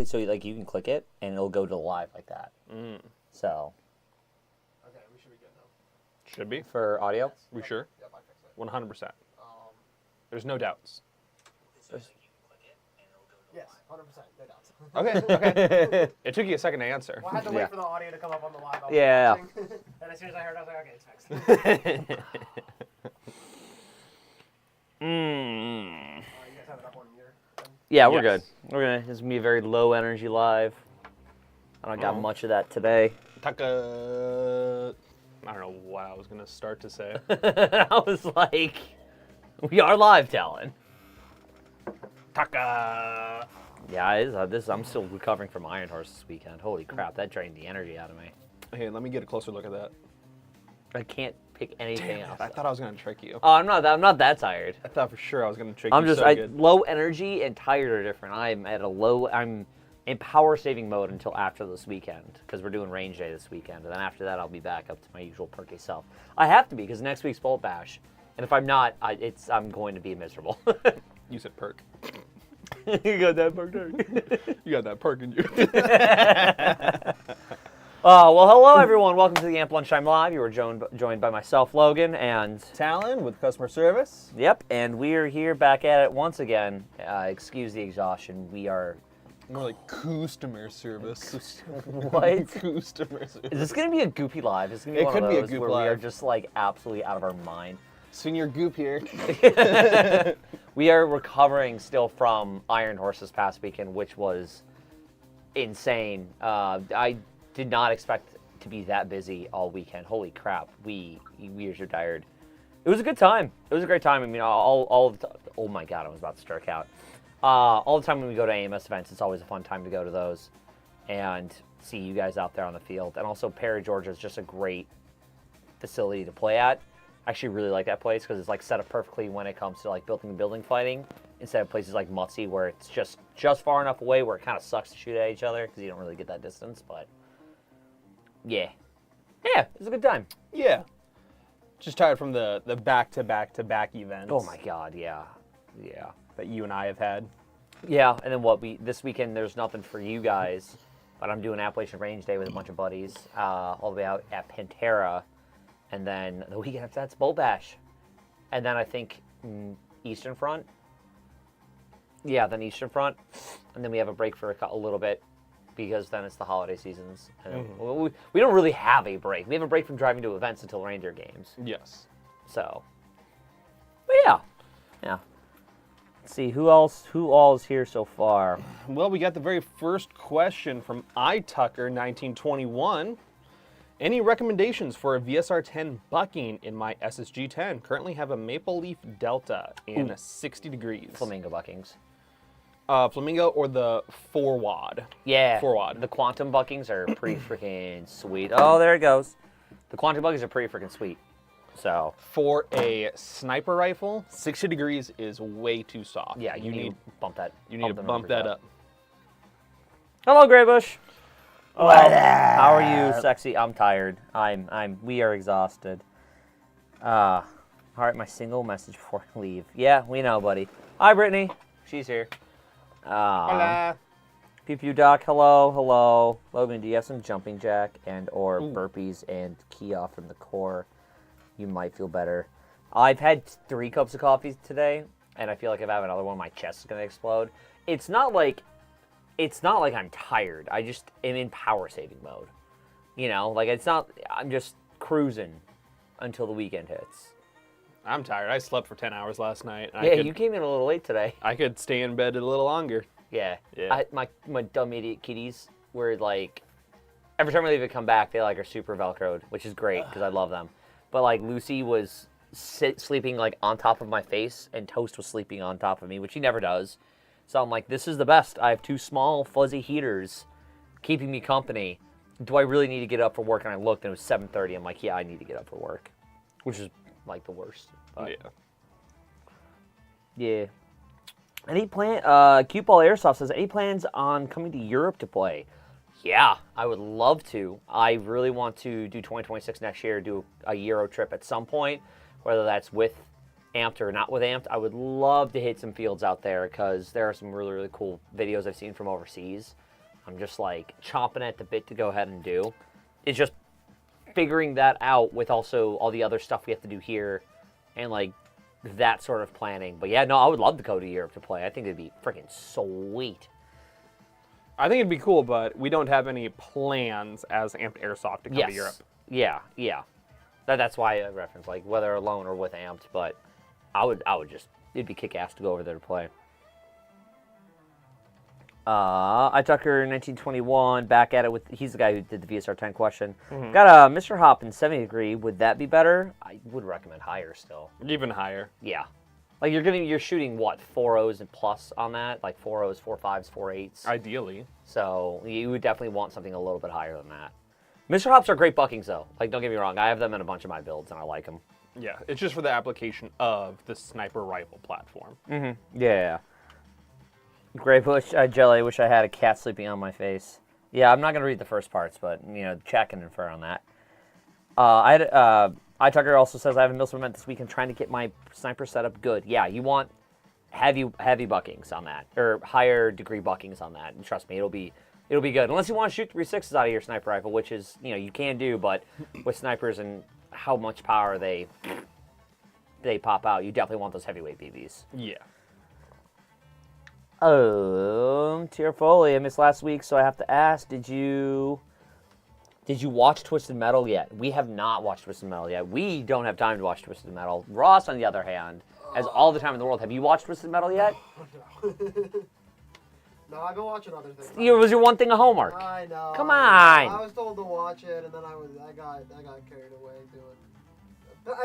So like you can click it and it'll go to live like that. So. Okay, we should be good now. Should be. For audio? Yes. We sure? Yep, I fixed it. 100%. There's no doubts. Yes, 100%. No doubts. Okay. It took you a second to answer. Well, I had to wait for the audio to come up on the live. I was Yeah. watching. And as soon as I heard it, I was like, okay, it's fixed. You guys have it up on your thing? Yeah, we're Yes. good. This is gonna be a very low energy live. I don't got much of that today. Taka. I don't know what I was going to start to say. I was like, we are live, Talon. Taka. Yeah, it is, I'm still recovering from Iron Horse this weekend. Holy crap, that drained the energy out of me. Hey, let me get a closer look at that. I can't pick anything Damn else. it, I thought I was going to trick you. Oh, I'm not that tired. I thought for sure I was going to trick I'm you just so good. low energy and tired are different. I'm in power saving mode until after this weekend because we're doing range day this weekend, and then after that I'll be back up to my usual perky self. I have to be because next week's Bolt Bash, and if I'm not, I'm going to be miserable. You said perk. You got that perk, Derek? You got that perk in you. Well, hello everyone. Welcome to the Amp Lunchtime Live. You are joined by myself, Logan, and Talon with customer service. yep, and we are here back at it once again. Excuse the exhaustion. We are. More like customer service. What? Customer service. Is this gonna be a goopy live? Is this gonna be It one could of be a those goop where we are live. just like absolutely out of our mind? Senior Goop here. We are recovering still from Iron Horse this past weekend, which was insane. I did not expect to be that busy all weekend. Holy crap, we are so tired. It was a good time. It was a great time. I mean, all of the, oh my god, I was about to strike out. All the time when we go to AMS events, it's always a fun time to go to those and see you guys out there on the field. And also, Perry, Georgia is just a great facility to play at. I actually really like that place because it's like set up perfectly when it comes to like building fighting instead of places like Mutsy where it's just far enough away where it kind of sucks to shoot at each other because you don't really get that distance. But yeah, it was a good time. Yeah. Just tired from the back-to-back-to-back events. Oh my god, yeah. That you and I have had. Yeah, and then this weekend there's nothing for you guys, but I'm doing Appalachian Range Day with a bunch of buddies all the way out at Pantera, and then the weekend after that's Bowl Bash, and then I think Eastern Front. Yeah, then Eastern Front, and then we have a break for a little bit because then it's the holiday seasons. And we don't really have a break. We have a break from driving to events until reindeer games. Yes. So, but yeah. Let's see who all is here so far. Well, we got the very first question from iTucker1921. Any recommendations for a VSR-10 bucking in my SSG-10? Currently have a Maple Leaf Delta in 60 degrees. Flamingo buckings. Flamingo or the 4-wad? Yeah. 4-wad. The quantum buckings are pretty freaking sweet. Oh, there it goes. The quantum buckings are pretty freaking sweet. So. For a sniper rifle, 60 degrees is way too soft. Yeah, you need to bump that. You need to bump that up. Hello, Graybush. How are you, sexy? I'm tired. We are exhausted. All right, my single message before I leave. Yeah, we know, buddy. Hi, Brittany. She's here. Hola. Pew Pew Doc, hello. Logan, do you have some jumping jack and or burpees and key off from the core? You might feel better. I've had 3 cups of coffee today, and I feel like if I have another one, my chest is gonna explode. It's not like I'm tired. I just am in power saving mode. You know, like I'm just cruising until the weekend hits. I'm tired. I slept for 10 hours last night. Yeah, you came in a little late today. I could stay in bed a little longer. Yeah. Yeah. My dumb idiot kitties were like, every time I leave and come back, they like are super Velcroed, which is great because I love them. But like Lucy was sleeping like on top of my face, and Toast was sleeping on top of me, which he never does. So I'm like, this is the best. I have 2 small fuzzy heaters keeping me company. Do I really need to get up for work? And I looked, and it was 7:30. I'm like, yeah, I need to get up for work, which is like the worst. But, yeah. Any plan? Cute Ball Airsoft says, any plans on coming to Europe to play? Yeah, I would love to. I really want to do 2026 next year, do a Euro trip at some point, whether that's with Amped or not with Amped. I would love to hit some fields out there because there are some really, really cool videos I've seen from overseas I'm just like chomping at the bit to go ahead and do. It's just figuring that out with also all the other stuff we have to do here and like that sort of planning. But yeah, no, I would love to go to Europe to play. I think it'd be freaking sweet. I think it'd be cool, but we don't have any plans as Amped Airsoft to come to Europe. Yeah. That's why I reference like whether alone or with Amped, but I would just it'd be kick-ass to go over there to play. I Tucker 1921 back at it with. He's the guy who did the VSR 10 question. Got a Mr. Hop in 70 degree. Would that be better? I would recommend higher still. Even higher. Yeah, like you're shooting what 4 O's and plus on that, like 4 O's, 4 5s, 4 8s. Ideally. So you would definitely want something a little bit higher than that. Mr. Hops are great buckings though. Like don't get me wrong, I have them in a bunch of my builds and I like them. Yeah, it's just for the application of the sniper rifle platform. Yeah. Gray Bush Jelly, wish I had a cat sleeping on my face. Yeah, I'm not going to read the first parts, but, you know, chat can infer on that. I Tucker also says, I have a Milsim event this weekend trying to get my sniper setup good. Yeah, you want heavy buckings on that, or higher degree buckings on that, and trust me, it'll be good. Unless you want to shoot 3.6s out of your sniper rifle, which is, you know, you can do, but with snipers and how much power they pop out, you definitely want those heavyweight BBs. Yeah. Tier Foley, I missed last week, so I have to ask, did you watch Twisted Metal yet? We have not watched Twisted Metal yet. We don't have time to watch Twisted Metal. Ross, on the other hand, has all the time in the world. Have you watched Twisted Metal yet? No, I've been watching other things. It was your one thing of homework. I know. Come on. I was told to watch it, and then I got carried away doing.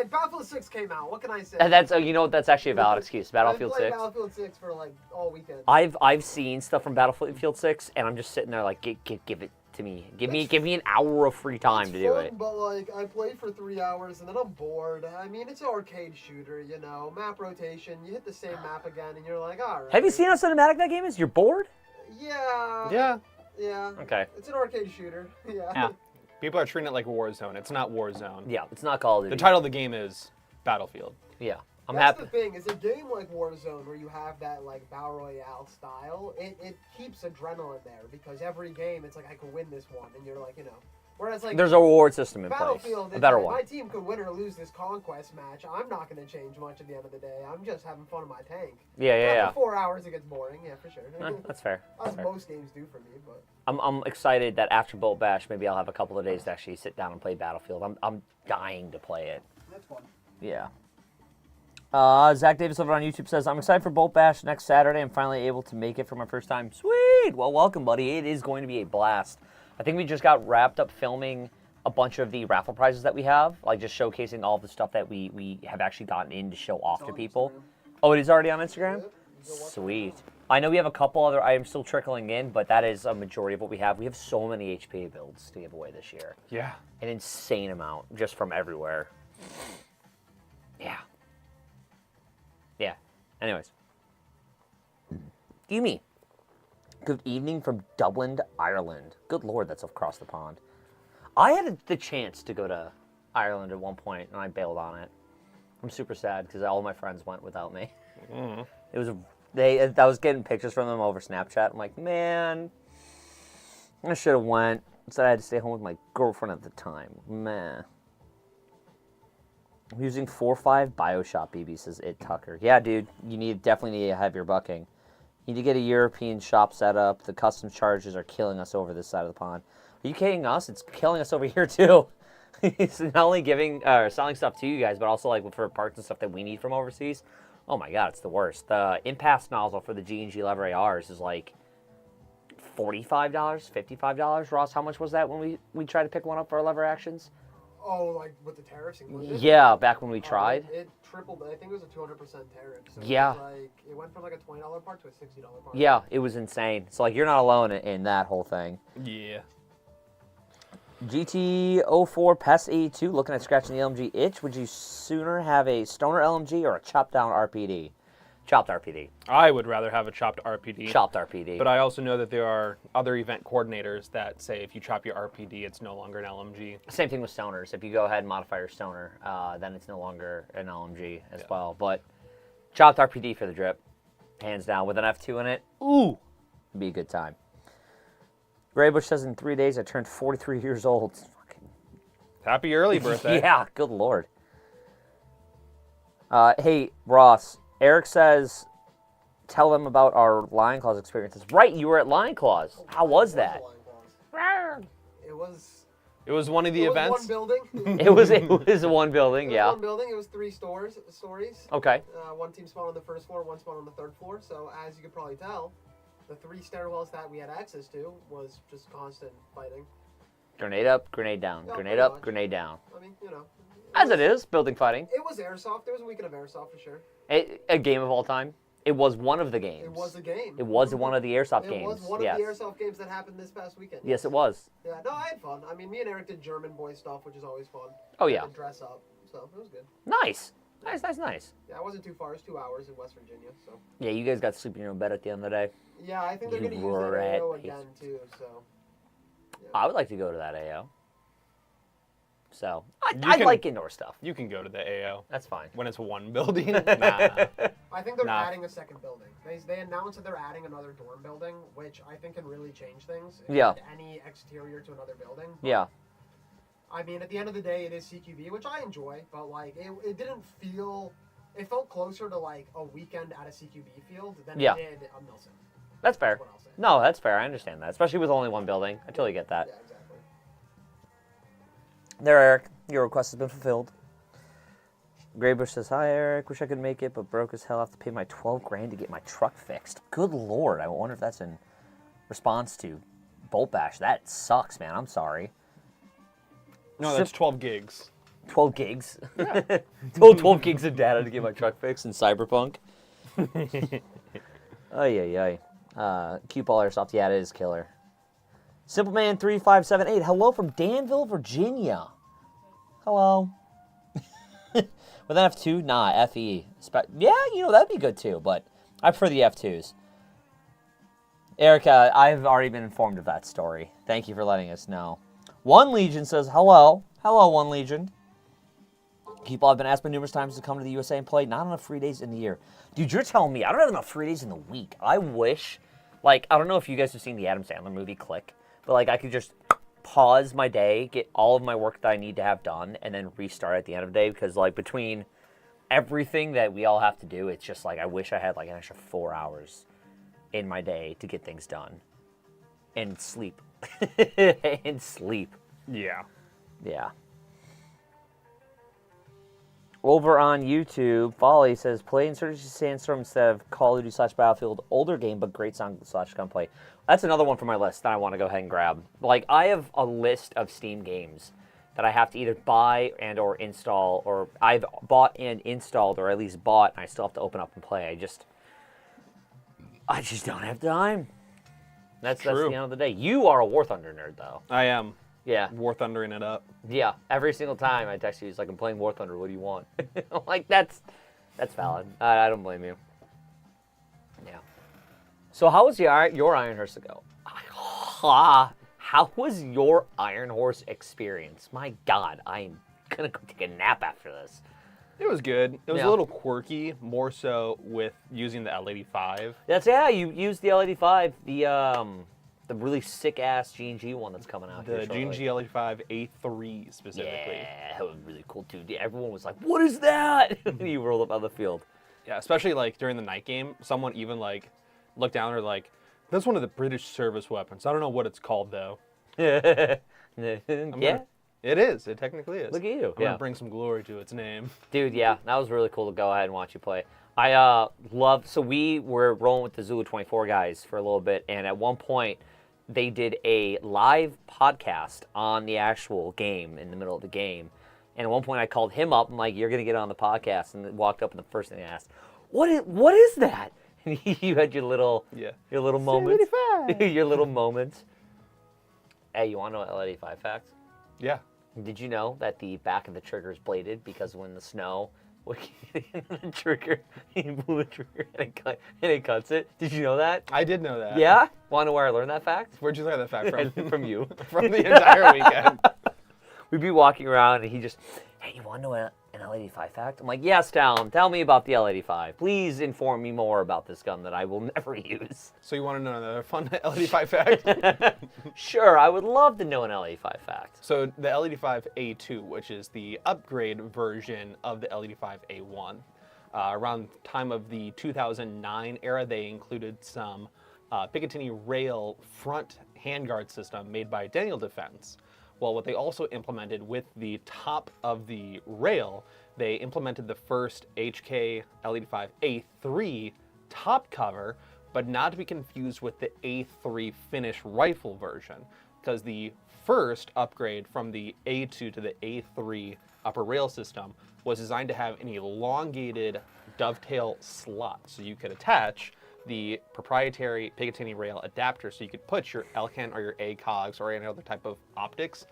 Battlefield 6 came out. What can I say? And that's that's actually a valid excuse. Battlefield I played 6. Battlefield 6 for like all weekend. I've seen stuff from Battlefield 6, and I'm just sitting there like, give it to me. Give me an hour of free time to do fun, it. But like, I played for 3 hours, and then I'm bored. I mean, it's an arcade shooter, you know, map rotation. You hit the same map again, and you're like, all right. Have you seen how cinematic that game is? You're bored? Yeah. Yeah. Yeah. Okay. It's an arcade shooter. Yeah. Yeah. People are treating it like Warzone. It's not Warzone. Yeah, it's not Call of Duty. The title of the game is Battlefield. Yeah. I'm That's happy. the thing, is a game like Warzone where you have that like Battle Royale style, it keeps adrenaline there because every game it's like I could win this one and you're like, you know. Whereas like There's a reward system in place. Battlefield, A it's better like, one. my team could win or lose this conquest match. I'm not going to change much at the end of the day. I'm just having fun in my tank. Yeah. After 4 hours it gets boring, yeah, for sure. That's fair. As most games do for me, but I'm excited that after Bolt Bash, maybe I'll have a couple of days to actually sit down and play Battlefield. I'm dying to play it. that's fun. Yeah. Zach Davis over on YouTube says, I'm excited for Bolt Bash next Saturday. I'm finally able to make it for my first time. Sweet! Well, welcome, buddy. It is going to be a blast. I think we just got wrapped up filming a bunch of the raffle prizes that we have, like just showcasing all the stuff that we have actually gotten in to show off to people. Oh, it is already on Instagram? Yep. Sweet. I know we have a couple other items still trickling in, but that is a majority of what we have. We have so many HP builds to give away this year. Yeah. An insane amount, just from everywhere. Yeah. Yeah. Anyways. Amy. Good evening from Dublin, Ireland. Good Lord, that's across the pond. I had the chance to go to Ireland at one point, and I bailed on it. I'm super sad because all my friends went without me. It was I was getting pictures from them over Snapchat. I'm like, man, I should have went. Instead, I had to stay home with my girlfriend at the time. Man. I'm using 4.5 Bioshock BB, says It Tucker. Yeah, dude, you definitely need to have your bucking. You need to get a European shop set up. The customs charges are killing us over this side of the pond. Are you kidding us? It's killing us over here too. It's not only selling stuff to you guys, but also like for parts and stuff that we need from overseas. Oh my god, it's the worst. The impasse nozzle for the G&G lever ARs is like $45, $55. Ross, how much was that when we tried to pick one up for our lever actions? Oh, like with the tariffs included? Yeah, back when we tried. It tripled. I think it was a 200% tariff. So Yeah. It was like it went from like a $20 part to a $60 part. Yeah, it was insane. So like you're not alone in that whole thing. Yeah. GT04 PES 82, looking at scratching the LMG itch. Would you sooner have a stoner LMG or a chopped down RPD? Chopped RPD. I would rather have a chopped RPD. Chopped RPD. But I also know that there are other event coordinators that say if you chop your RPD, it's no longer an LMG. Same thing with stoners. If you go ahead and modify your stoner, then it's no longer an LMG as well. But chopped RPD for the drip, hands down. With an F2 in it, ooh, it'd be a good time. Graybush says in 3 days I turned 43 years old. Fucking Happy early birthday. yeah, good lord. Hey, Ross. Eric says, tell them about our Lion Claws experiences. Right, you were at Lion Claws. How was that? It was It was one of the it was events. one building. It was one building, It was yeah. one building. It was 3 stories. Okay. One team spawned on the first floor, one spawned on the third floor. So as you could probably tell, the 3 stairwells that we had access to was just constant fighting. Grenade up, grenade down. Yeah, Grenade pretty up, much. grenade down. I mean, you know. As it is, building fighting. It was Airsoft. There was a weekend of Airsoft for sure. A game of all time. It was one of the games. It was a game. It was one of the Airsoft It games. was one yes. of the Airsoft games that happened this past weekend. Yes, it was. Yeah, no, I had fun. I mean, me and Eric did German boy stuff, which is always fun. Oh, We yeah. had to dress up, so it was good. Nice. Nice. Yeah, it wasn't too far. It was 2 hours in West Virginia, so. Yeah, you guys got to sleep in your own bed at the end of the day. Yeah, I think they're You going to use that AO rat again, too, so. Yeah. I would like to go to that AO. So, You I can- like indoor stuff. You can go to the AO That's fine. when it's one building. Nah. I think they're Nah. adding a second building. They announced that they're adding another dorm building, which I think can really change things. If you Yeah. add any exterior to another building. Yeah. I mean, at the end of the day, it is CQB, which I enjoy, but like it didn't feel. It felt closer to like a weekend at a CQB field than Yeah. it did a Milson. That's fair. That's what I'll say. No, that's fair. I understand that. Especially with only one building. I totally get that. Yeah, exactly. There, Eric. Your request has been fulfilled. Graybush says, hi, Eric. Wish I could make it, but broke as hell. I have to pay my 12 grand to get my truck fixed. Good lord. I wonder if that's in response to Bolt Bash. That sucks, man. I'm sorry. No, that's 12 gigs. 12 gigs. 12 gigs of data to get my truck fixed in Cyberpunk. Ay. Cute Ball Airsoft. Yeah, it is killer. Simpleman3578. Hello from Danville, Virginia. Hello. With an F2? Nah, FE. Yeah, that'd be good too, but I prefer the F2s. Erica, I've already been informed of that story. Thank you for letting us know. One Legion says, hello. Hello, One Legion. People have been asked me numerous times to come to the USA and play. Not enough free days in the year. Dude, you're telling me I don't have enough free days in the week. I wish, I don't know if you guys have seen the Adam Sandler movie Click, but I could just pause my day, get all of my work that I need to have done, and then restart at the end of the day, because between everything that we all have to do, it's just I wish I had an extra 4 hours in my day to get things done. And sleep. And sleep. Yeah. Yeah. Over on YouTube, Folly says, play Insurgency Sandstorm instead of Call of Duty / Battlefield. Older game, but great song / gunplay. That's another one for my list that I want to go ahead and grab. I have a list of Steam games that I have to either buy and or install, or I've bought and installed, or at least bought, and I still have to open up and play. I just don't have time. That's the True. end of the day. You are a War Thunder nerd, though. I am. Yeah. War Thundering it up. Yeah, every single time I text you, it's I'm playing War Thunder, what do you want? That's valid. I don't blame you. Yeah. So how was your Iron Horse ago? How was your Iron Horse experience? My God, I'm going to go take a nap after this. It was good. It was Yeah. a little quirky, more so with using the L85. You used the L85, the really sick-ass G&G one that's coming out The here shortly. G&G L85 A3 specifically. Yeah, that was really cool, too. Everyone was like, what is that? You rolled up on the field. Yeah, especially during the night game, someone even looked down and were that's one of the British service weapons. I don't know what it's called though. Yeah. It is. It technically is. Look at you. I'm gonna bring some glory to its name. Dude, yeah, that was really cool to go ahead and watch you play. So we were rolling with the Zulu 24 guys for a little bit, and at one point, they did a live podcast on the actual game in the middle of the game. And at one point, I called him up. I'm like, you're going to get on the podcast. And walked up, and the first thing I asked, what is that? And you had your little moment. Your little moment. Hey, you want to know L85 facts? Yeah. Did you know that the back of the trigger is bladed because when the snow would get into the trigger, you pull the trigger and it cuts it? Did you know that? I did know that. Yeah? Want to know where I learned that fact? Where'd you learn that fact from? From you. From the entire weekend. We'd be walking around and he just, hey, you want to know what An L85 fact? I'm like, yes, tell me about the L85. Please inform me more about this gun that I will never use. So you want to know another fun L85 fact? Sure, I would love to know an L85 fact. So the L85A2, which is the upgrade version of the L85A1, around the time of the 2009 era, they included some Picatinny rail front handguard system made by Daniel Defense. Well, what they also implemented with the top of the rail, they implemented the first HK L85A3 top cover, but not to be confused with the A3 finish rifle version, because the first upgrade from the A2 to the A3 upper rail system was designed to have an elongated dovetail slot, so you could attach the proprietary Picatinny rail adapter so you could put your LCAN or your ACOGs or any other type of optics.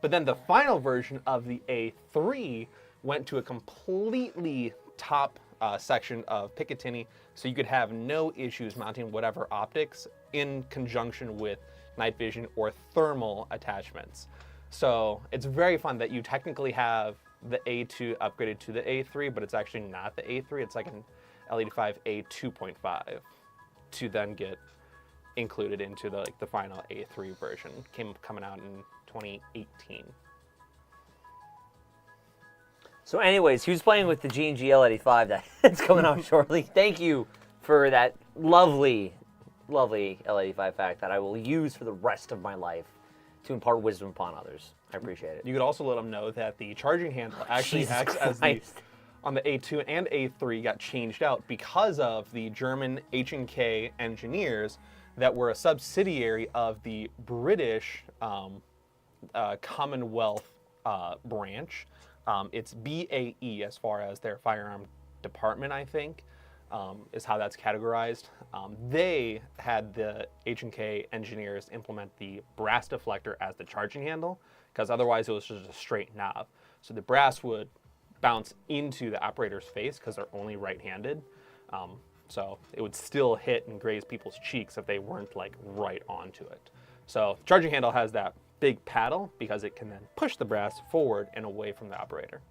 But then the final version of the A3 went to a completely top section of Picatinny, so you could have no issues mounting whatever optics in conjunction with night vision or thermal attachments. So it's very fun that you technically have the A2 upgraded to the A3, but it's actually not the A3, it's like an L85A 2.5 to then get included into the final A3 version, coming out in 2018. So anyways, he was playing with the G&G L85 that's coming out shortly. Thank you for that lovely, lovely L85 fact that I will use for the rest of my life to impart wisdom upon others. I appreciate it. You could also let them know that the charging handle actually acts as the, on the A2 and A3 got changed out because of the German H&K engineers that were a subsidiary of the British Commonwealth branch. It's BAE as far as their firearm department, I think, is how that's categorized. They had the H&K engineers implement the brass deflector as the charging handle, because otherwise it was just a straight knob. So the brass would bounce into the operator's face because they're only right-handed. So it would still hit and graze people's cheeks if they weren't like right onto it. So the charging handle has that big paddle because it can then push the brass forward and away from the operator.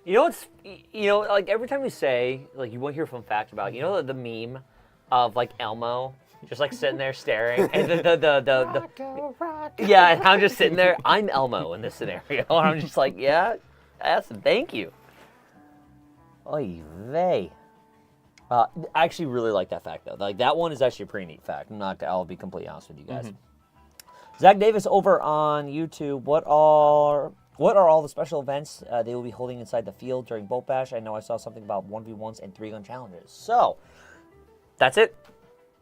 You know what's, like every time we say, like you won't hear a fun fact about, the meme of like Elmo just like sitting there staring, and yeah, and I'm just sitting there. I'm Elmo in this scenario, and I'm just like, yeah, thank you. Oy vey. I actually really like that fact though. Like that one is actually a pretty neat fact. I'll be completely honest with you guys. Zach Davis over on YouTube. What are all the special events they will be holding inside the field during Bolt Bash? I know I saw something about 1v1s and 3-gun challenges. So that's it.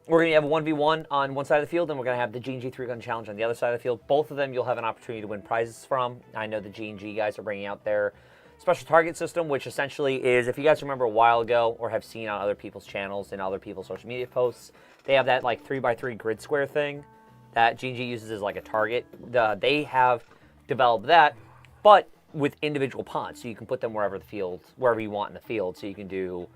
We're going to have a 1v1 on one side of the field, and we're going to have the G&G 3-gun challenge on the other side of the field. Both of them you'll have an opportunity to win prizes from. I know the G&G guys are bringing out their special target system, which essentially is, if you guys remember a while ago or have seen on other people's channels and other people's social media posts, they have that like 3x3 grid square thing that G&G uses as like a target. They have developed that, but with individual pods, so you can put them wherever you want in the field. So you can do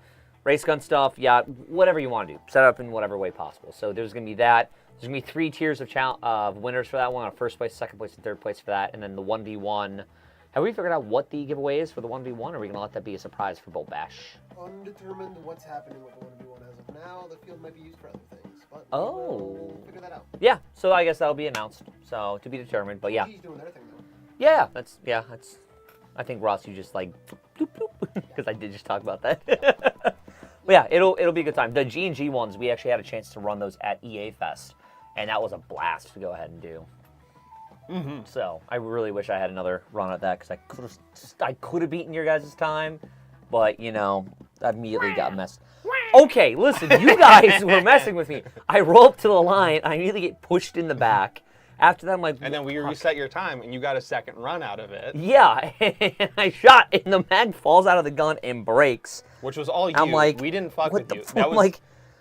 race gun stuff, yeah, whatever you want to do. Set up in whatever way possible. So there's going to be that. There's going to be 3 tiers of winners for that one, first place, second place, and third place for that, and then the 1v1. Have we figured out what the giveaway is for the 1v1, or are we going to let that be a surprise for Bolt Bash? Undetermined what's happening with the 1v1 as of now. The field might be used for other things, but we'll figure that out. Yeah, so I guess that'll be announced. So to be determined, but yeah. He's doing their thing though. Yeah, that's. I think Ross, you just like bloop bloop because I did just talk about that. But yeah, it'll be a good time. The G&G ones, we actually had a chance to run those at EA Fest, and that was a blast to go ahead and do. So I really wish I had another run at that because I could have beaten your guys' time, but I immediately got messed. Okay, listen, you guys were messing with me. I roll up to the line, I immediately get pushed in the back. After that, I'm like, and then we reset your time, and you got a second run out of it. Yeah, and I shot, and the mag falls out of the gun and breaks. Which was all you. I'm like, we didn't fuck with you.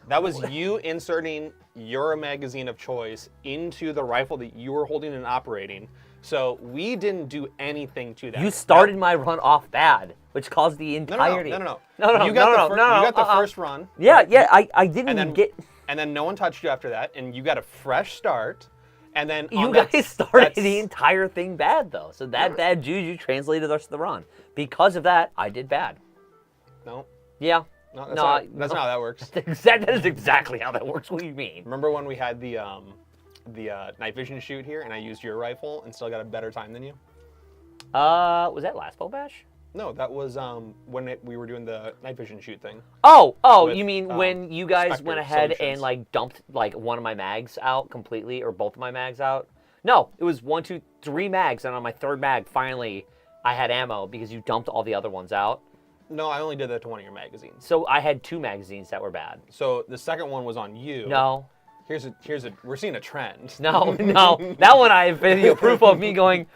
That was you inserting your magazine of choice into the rifle that you were holding and operating. So we didn't do anything to that. You started my run off bad, which caused the entirety. No. You got the first run. Yeah, I didn't get. And then no one touched you after that, and you got a fresh start. And then You guys started the entire thing bad, though. So that bad juju translated the rest of the run. Because of that, I did bad. No. Yeah. No, that's not how that works. That is exactly how that works. What do you mean? Remember when we had the night vision shoot here, and I used your rifle and still got a better time than you? Was that last bow bash? No, that was when we were doing the night vision shoot thing. Oh, With, you mean when you guys Spectre went ahead solutions. and like dumped like one of my mags out completely, or both of my mags out? No, it was 1, 2, 3 mags, and on my third mag, finally, I had ammo because you dumped all the other ones out. No, I only did that to one of your magazines. So I had 2 magazines that were bad. So the second one was on you. No. We're seeing a trend. No, that one I have video proof of me going,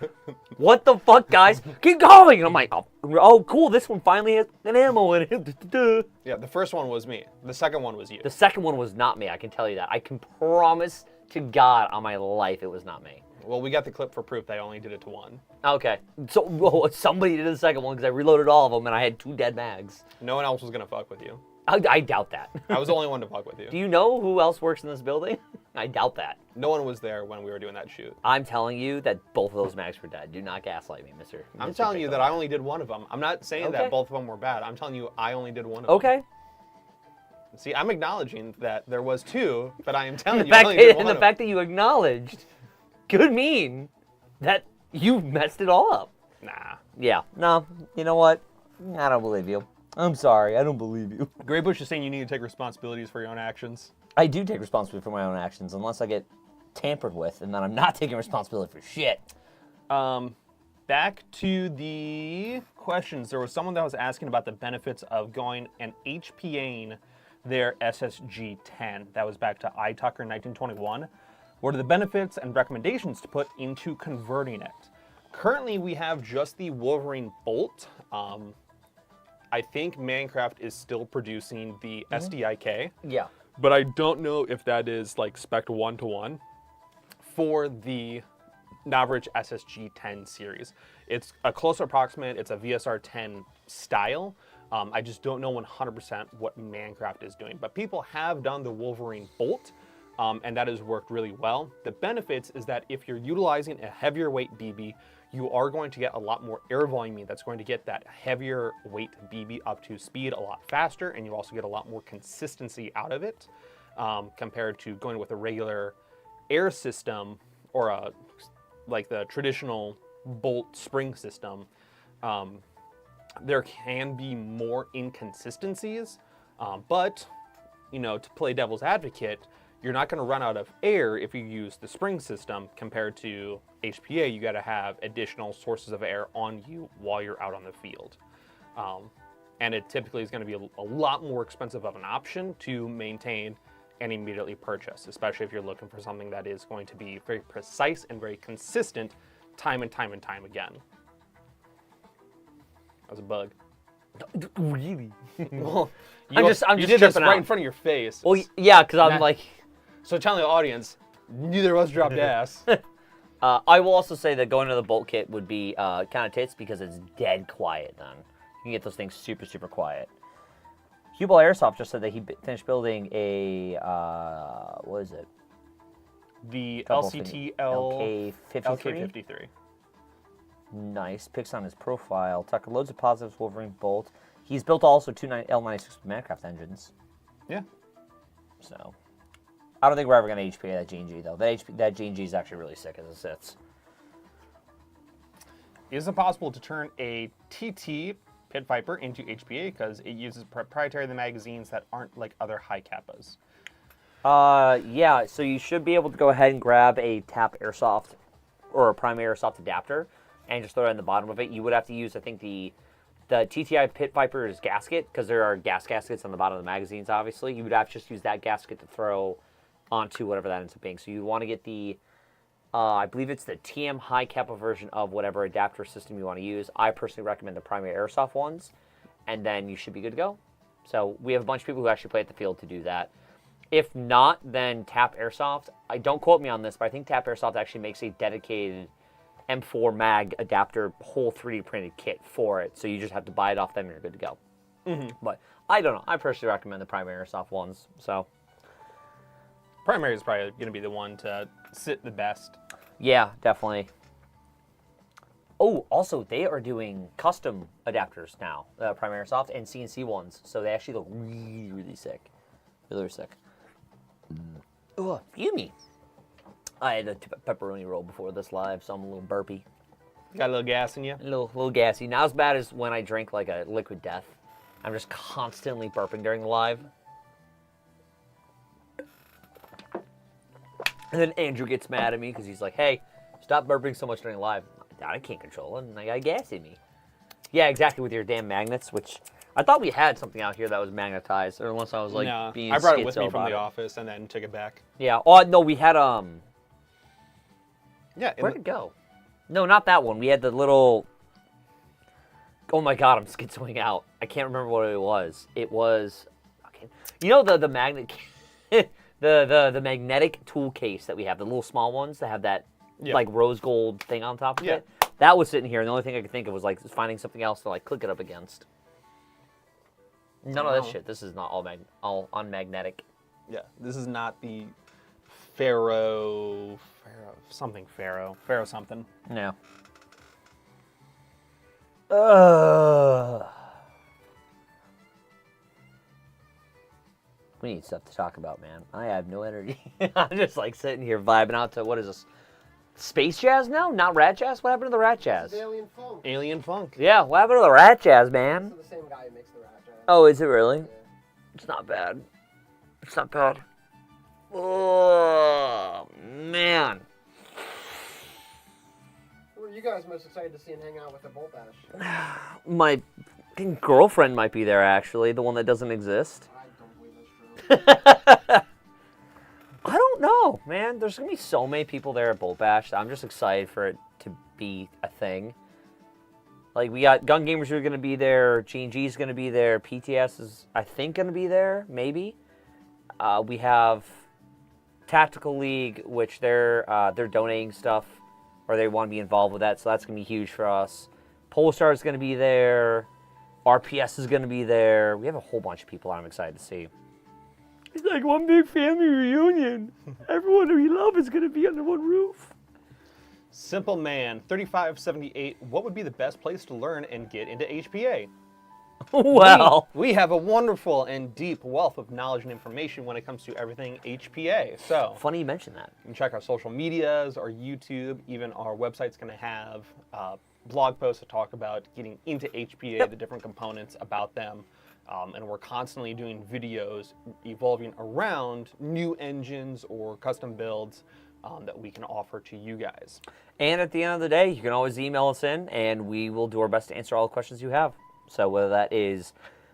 what the fuck, guys? Keep going! And I'm like, oh, cool, this one finally has an ammo in it. Yeah, the first one was me. The second one was you. The second one was not me, I can tell you that. I can promise to God on my life it was not me. Well, we got the clip for proof that I only did it to one. Okay, so somebody did the second one because I reloaded all of them and I had 2 dead mags. No one else was gonna fuck with you. I doubt that. I was the only one to fuck with you. Do you know who else works in this building? I doubt that. No one was there when we were doing that shoot. I'm telling you that both of those mags were dead. Do not gaslight me, Mr. I'm Mr. telling you that Pickle. I only did one of them. I'm not saying Okay. that both of them were bad. I'm telling you I only did one of them. Okay. See, I'm acknowledging that there was 2, but I am telling And you I only did one the of fact that you acknowledged could mean that you messed it all up. them. Nah. Yeah. No, you know what? I don't believe you. I'm sorry. I don't believe you. Grey Bush is saying you need to take responsibilities for your own actions. I do take responsibility for my own actions unless I get tampered with, and then I'm not taking responsibility for shit. Back to the questions. There was someone that was asking about the benefits of going and HPAing their SSG-10. That was back to iTucker 1921. What are the benefits and recommendations to put into converting it? Currently, we have just the Wolverine Bolt. I think Minecraft is still producing the SDIK. Yeah. But I don't know if that is like spec 1-to-1 for the average SSG-10 series. It's a close approximate. It's a VSR-10 style. I just don't know 100% what Minecraft is doing. But people have done the Wolverine Bolt, and that has worked really well. The benefits is that if you're utilizing a heavier weight BB, you are going to get a lot more air volume that's going to get that heavier weight BB up to speed a lot faster, and you also get a lot more consistency out of it compared to going with a regular air system or like the traditional bolt spring system. There can be more inconsistencies, but you know, to play devil's advocate, you're not going to run out of air if you use the spring system. Compared to HPA, you got to have additional sources of air on you while you're out on the field. And it typically is going to be a lot more expensive of an option to maintain and immediately purchase, especially if you're looking for something that is going to be very precise and very consistent time and time and time again. That was a bug. Really? Well, I'm just you did this tripping right out. in front of your face. Well, yeah, because I'm Nah. like... So telling the audience, neither of us dropped ass. I will also say that going to the bolt kit would be kind of tits because it's dead quiet then. You can get those things super, super quiet. Hubal Airsoft just said that he finished building a, what is it? The Couple LCTL LK53? LK53. Nice. Pics on his profile. Tucker, loads of positives, Wolverine Bolt. He's built also 2 L96 Minecraft engines. Yeah. So, I don't think we're ever going to HPA that G&G, though. That G&G is actually really sick as it sits. Is it possible to turn a TT Pit Viper into HPA because it uses proprietary magazines that aren't like other high kappas? Yeah, so you should be able to go ahead and grab a tap airsoft or a prime airsoft adapter and just throw it in the bottom of it. You would have to use, I think, the TTI Pit Viper's gasket, because there are gas gaskets on the bottom of the magazines, obviously. You would have to just use that gasket to throw onto whatever that ends up being. So you want to get the, I believe it's the TM high kappa version of whatever adapter system you want to use. I personally recommend the primary airsoft ones, and then you should be good to go. So we have a bunch of people who actually play at the field to do that. If not, then Tap Airsoft. Don't quote me on this, but I think Tap Airsoft actually makes a dedicated M4 mag adapter whole 3D printed kit for it. So you just have to buy it off them and you're good to go. But I don't know. I personally recommend the primary airsoft ones. So primary is probably going to be the one to sit the best. Yeah, definitely. Oh, also, they are doing custom adapters now, Primary Airsoft, and CNC ones. So they actually look really, really sick. Really sick. Oh, excuse me. I had a pepperoni roll before this live, so I'm a little burpy. Got a little gas in you? A little gassy. Not as bad as when I drink like a liquid death. I'm just constantly burping during the live. And then Andrew gets mad at me because he's like, hey, stop burping so much during live. I can't control it, and I got gas in me. Yeah, exactly, with your damn magnets, which I thought we had something out here that was magnetized, or unless I was like being I brought it with me schizo from the about it. office and then took it back. Yeah. Oh no, we had Yeah. Where'd it go? No, not that one. We had the little. Oh my God, I'm schizoing out. I can't remember what it was. It was, you know the magnet, the magnetic tool case that we have, the little small ones that have that like rose gold thing on top of it. That was sitting here, and the only thing I could think of was like finding something else to like click it up against. None of this shit. This is not all unmagnetic. Yeah, this is not the Pharaoh something. No. We need stuff to talk about, man. I have no energy. I'm just like sitting here vibing out to, what is this? Space jazz now? Not rat jazz? What happened to the rat jazz? It's Alien Funk. Alien Funk. Yeah, what happened to the rat jazz, man? This is the same guy who makes the rat jazz. Oh, is it really? Yeah. It's not bad. It's not bad. Oh, man. Who are you guys most excited to see and hang out with at Bolt Bash? My girlfriend might be there, actually, the one that doesn't exist. I don't believe that's true. I don't know, man. There's going to be so many people there at Bolt Bash. I'm just excited for it to be a thing. Like, we got Gun Gamers who are going to be there. G&G is going to be there. PTS is, I think, going to be there, maybe. We have Tactical League, which they're donating stuff, or they want to be involved with that, so that's going to be huge for us. Polestar is going to be there. RPS is going to be there. We have a whole bunch of people I'm excited to see. It's like one big family reunion. Everyone we love is going to be under one roof. Simple Man, 3578. What would be the best place to learn and get into HPA? Well, we have a wonderful and deep wealth of knowledge and information when it comes to everything HPA. So funny you mention that. You can check our social medias, our YouTube, even our website's going to have blog posts to talk about getting into HPA, the different components about them. And we're constantly doing videos evolving around new engines or custom builds that we can offer to you guys. And at the end of the day, you can always email us in, and we will do our best to answer all the questions you have. So whether that is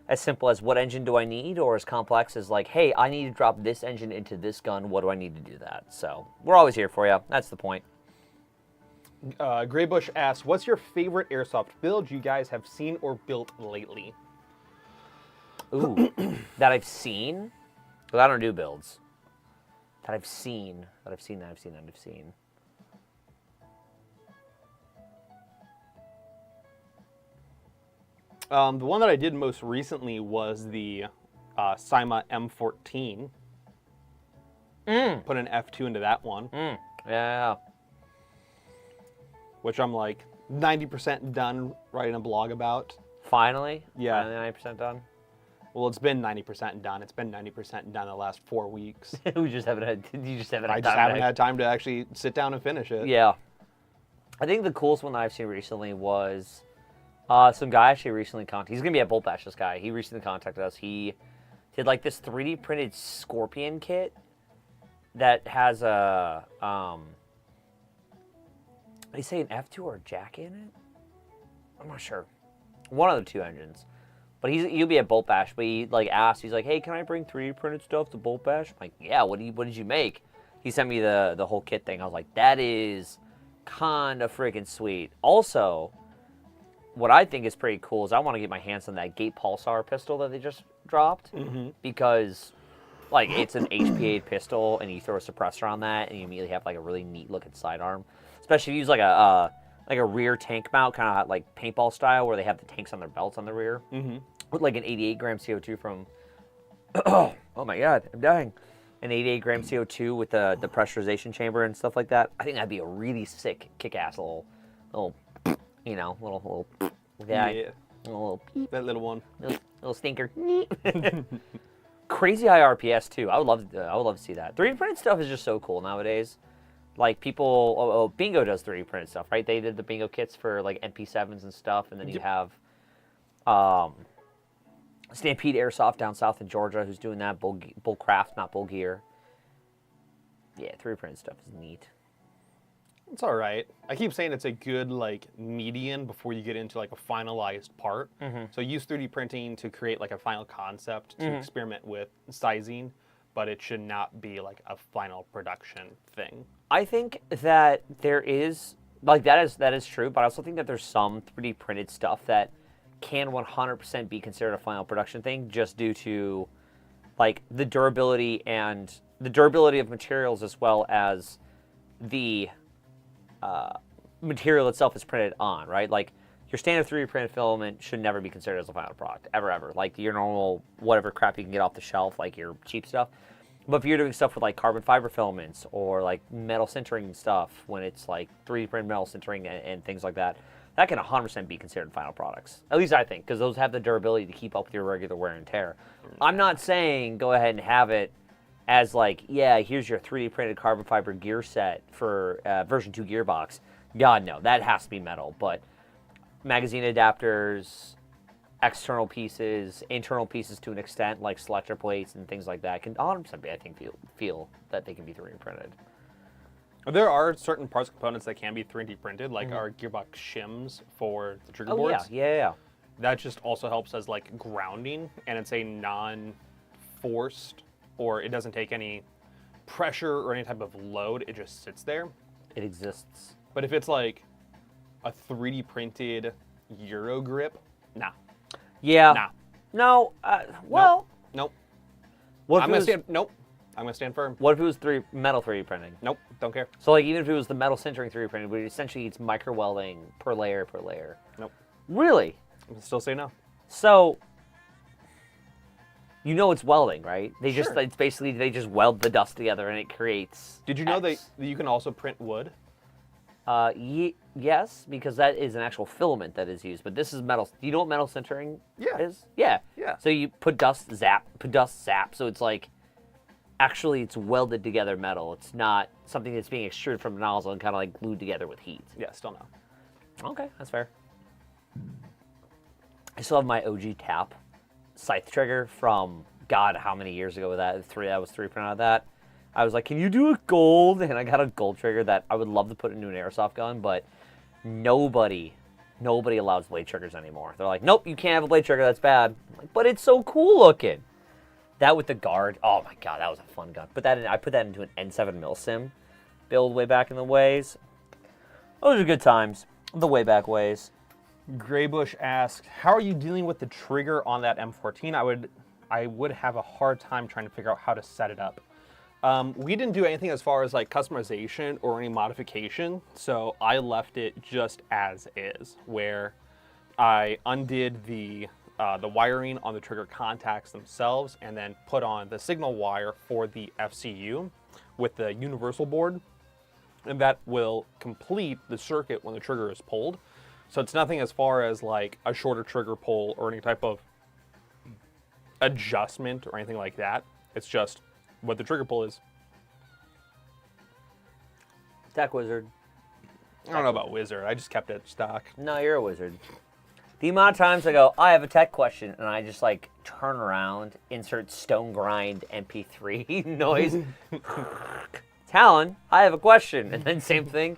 as simple as what engine do I need, or as complex as like, hey, I need to drop this engine into this gun, what do I need to do that? So we're always here for you. That's the point. Graybush asks, what's your favorite Airsoft build you guys have seen or built lately? Ooh, that I've seen? Because I don't do builds. That I've seen. The one that I did most recently was the Cyma M14. Put an F2 into that one. Yeah. Which I'm like 90% done writing a blog about. Finally? Yeah. Finally 90% done? Well, it's been 90% done. It's been 90% done the last 4 weeks. You just haven't had time to actually sit down and finish it. Yeah. I think the coolest one that I've seen recently was some guy actually recently contacted. He's going to be at Bolt Bash, this guy. He recently contacted us. He did like this 3D printed Scorpion kit that has a, they say an F2 or a jack in it? I'm not sure. One of the two engines. But he'll be at Bolt Bash, but he like asked, he's like, hey, can I bring 3D printed stuff to Bolt Bash? I'm like, yeah, what did you make? He sent me the whole kit thing. I was like, that is kind of freaking sweet. Also, what I think is pretty cool is I want to get my hands on that Gate Pulsar pistol that they just dropped. Because like it's an HPA pistol and you throw a suppressor on that and you immediately have like a really neat looking sidearm. Especially if you use like a rear tank mount, kind of like paintball style, where they have the tanks on their belts on the rear. With like an 88 gram CO2 from, oh my God, I'm dying. an 88 gram CO2 with the pressurization chamber and stuff like that. I think that'd be a really sick, kick-ass little little guy, Yeah, little that little one. little stinker. Crazy high RPS too. I would love to see that. 3D printed stuff is just so cool nowadays. Like people, Bingo does 3D printed stuff, right? They did the Bingo kits for like MP7s and stuff, and then you have Stampede Airsoft down south in Georgia who's doing that. Bullcraft, not Bull Gear. Yeah, 3D printed stuff is neat. It's all right. I keep saying it's a good like median before you get into like a finalized part. So use 3D printing to create like a final concept to experiment with sizing, but it should not be like a final production thing. I think that there is like that is true, but I also think that there's some 3D printed stuff that can 100% be considered a final production thing just due to like the durability of materials as well as the material itself is printed on, right? Like your standard 3D printed filament should never be considered as a final product, ever. Like your normal whatever crap you can get off the shelf, like your cheap stuff. But if you're doing stuff with like carbon fiber filaments or like metal sintering stuff, when it's like 3D printed metal sintering and things like that, that can 100% be considered final products. At least I think, because those have the durability to keep up with your regular wear and tear. I'm not saying go ahead and have it as like, yeah, here's your 3D printed carbon fiber gear set for version 2 gearbox. God, no, that has to be metal. But magazine adapters, external pieces, internal pieces to an extent, like selector plates and things like that, can 100% be, I think, feel that they can be 3D printed. There are certain parts components that can be 3D printed, like our gearbox shims for the trigger boards. Yeah. That just also helps as like grounding, and it's a non-forced, or it doesn't take any pressure or any type of load. It just sits there. It exists. But if it's like a 3D printed Euro grip, nah. Yeah. Nah. No. Well. Nope. What if I'm it gonna was, stand. Nope. I'm gonna stand firm. What if it was metal 3D printing? Nope. Don't care. So like even if it was the metal sintering 3D printing, but essentially it's micro welding per layer per layer. Nope. Really? I'm still say no. So you know it's welding, right? They just Sure. it's basically they just weld the dust together and it creates. Did you know X. that you can also print wood? Yes, because that is an actual filament that is used. But this is metal. Do you know what metal sintering is? Yeah. Yeah. So you put dust, zap. So it's like, actually, it's welded together metal. It's not something that's being extruded from a nozzle and kind of like glued together with heat. Yeah, still no. Okay, that's fair. I still have my OG tap scythe trigger from, God, how many years ago was that? I was 3 printed out of that. I was like, can you do a gold? And I got a gold trigger that I would love to put into an airsoft gun, but nobody allows blade triggers anymore. They're like, nope, you can't have a blade trigger, that's bad. I'm like, but it's so cool looking. That with the guard, oh my God, that was a fun gun. I put that into an N7 Milsim build way back in the ways. Those are good times, the way back ways. Graybush asks, how are you dealing with the trigger on that M14? I would have a hard time trying to figure out how to set it up. We didn't do anything as far as like customization or any modification, so I left it just as is, where I undid the wiring on the trigger contacts themselves and then put on the signal wire for the FCU with the universal board, and that will complete the circuit when the trigger is pulled. So it's nothing as far as like a shorter trigger pull or any type of adjustment or anything like that. It's just what the trigger pull is. Tech wizard. I don't know about wizard. I just kept it stock. No, you're a wizard. The amount of times I go, I have a tech question, and I just like turn around, insert stone grind MP3 noise. Talon, I have a question, and then same thing.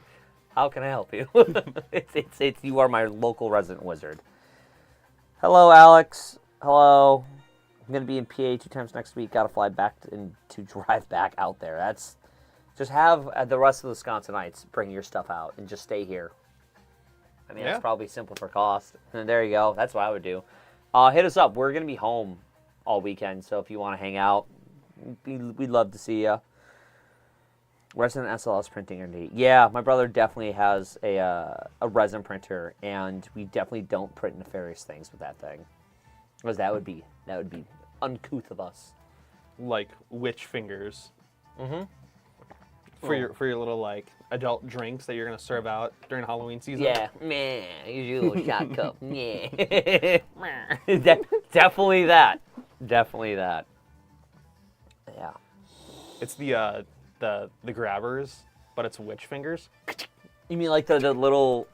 How can I help you? it's you are my local resident wizard. Hello, Alex. Hello. I'm gonna be in PA 2 times next week. Got to fly back to drive back out there. That's just have the rest of the Wisconsinites bring your stuff out and just stay here. I mean, Yeah. That's probably simple for cost. And there you go. That's what I would do. Hit us up. We're gonna be home all weekend, so if you want to hang out, we'd love to see you. Resin SLS printing are neat. Yeah, my brother definitely has a resin printer, and we definitely don't print nefarious things with that thing, because that would be uncouth of us. like witch fingers. Mm-hmm. For your little like adult drinks that you're gonna serve out during Halloween season. Yeah, man, use your little shot cup. Yeah, definitely that. Definitely that. Yeah. It's the grabbers, but it's witch fingers. You mean like the little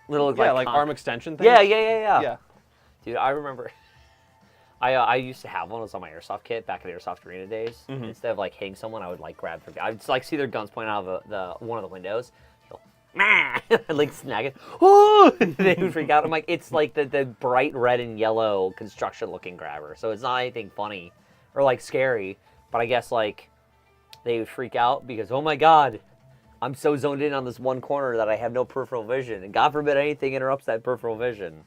Yeah, like arm extension things. Yeah. Yeah. Dude, I remember. I used to have one. It was on my Airsoft kit back in the Airsoft Arena days. Mm-hmm. Instead of like hitting someone, I would like grab their. I'd just like see their guns pointing out of the one of the windows. I'd like snag it. Oh! They would freak out. I'm like, it's like the bright red and yellow construction looking grabber. So it's not anything funny or like scary. But I guess like they would freak out because oh my god, I'm so zoned in on this one corner that I have no peripheral vision, and God forbid anything interrupts that peripheral vision.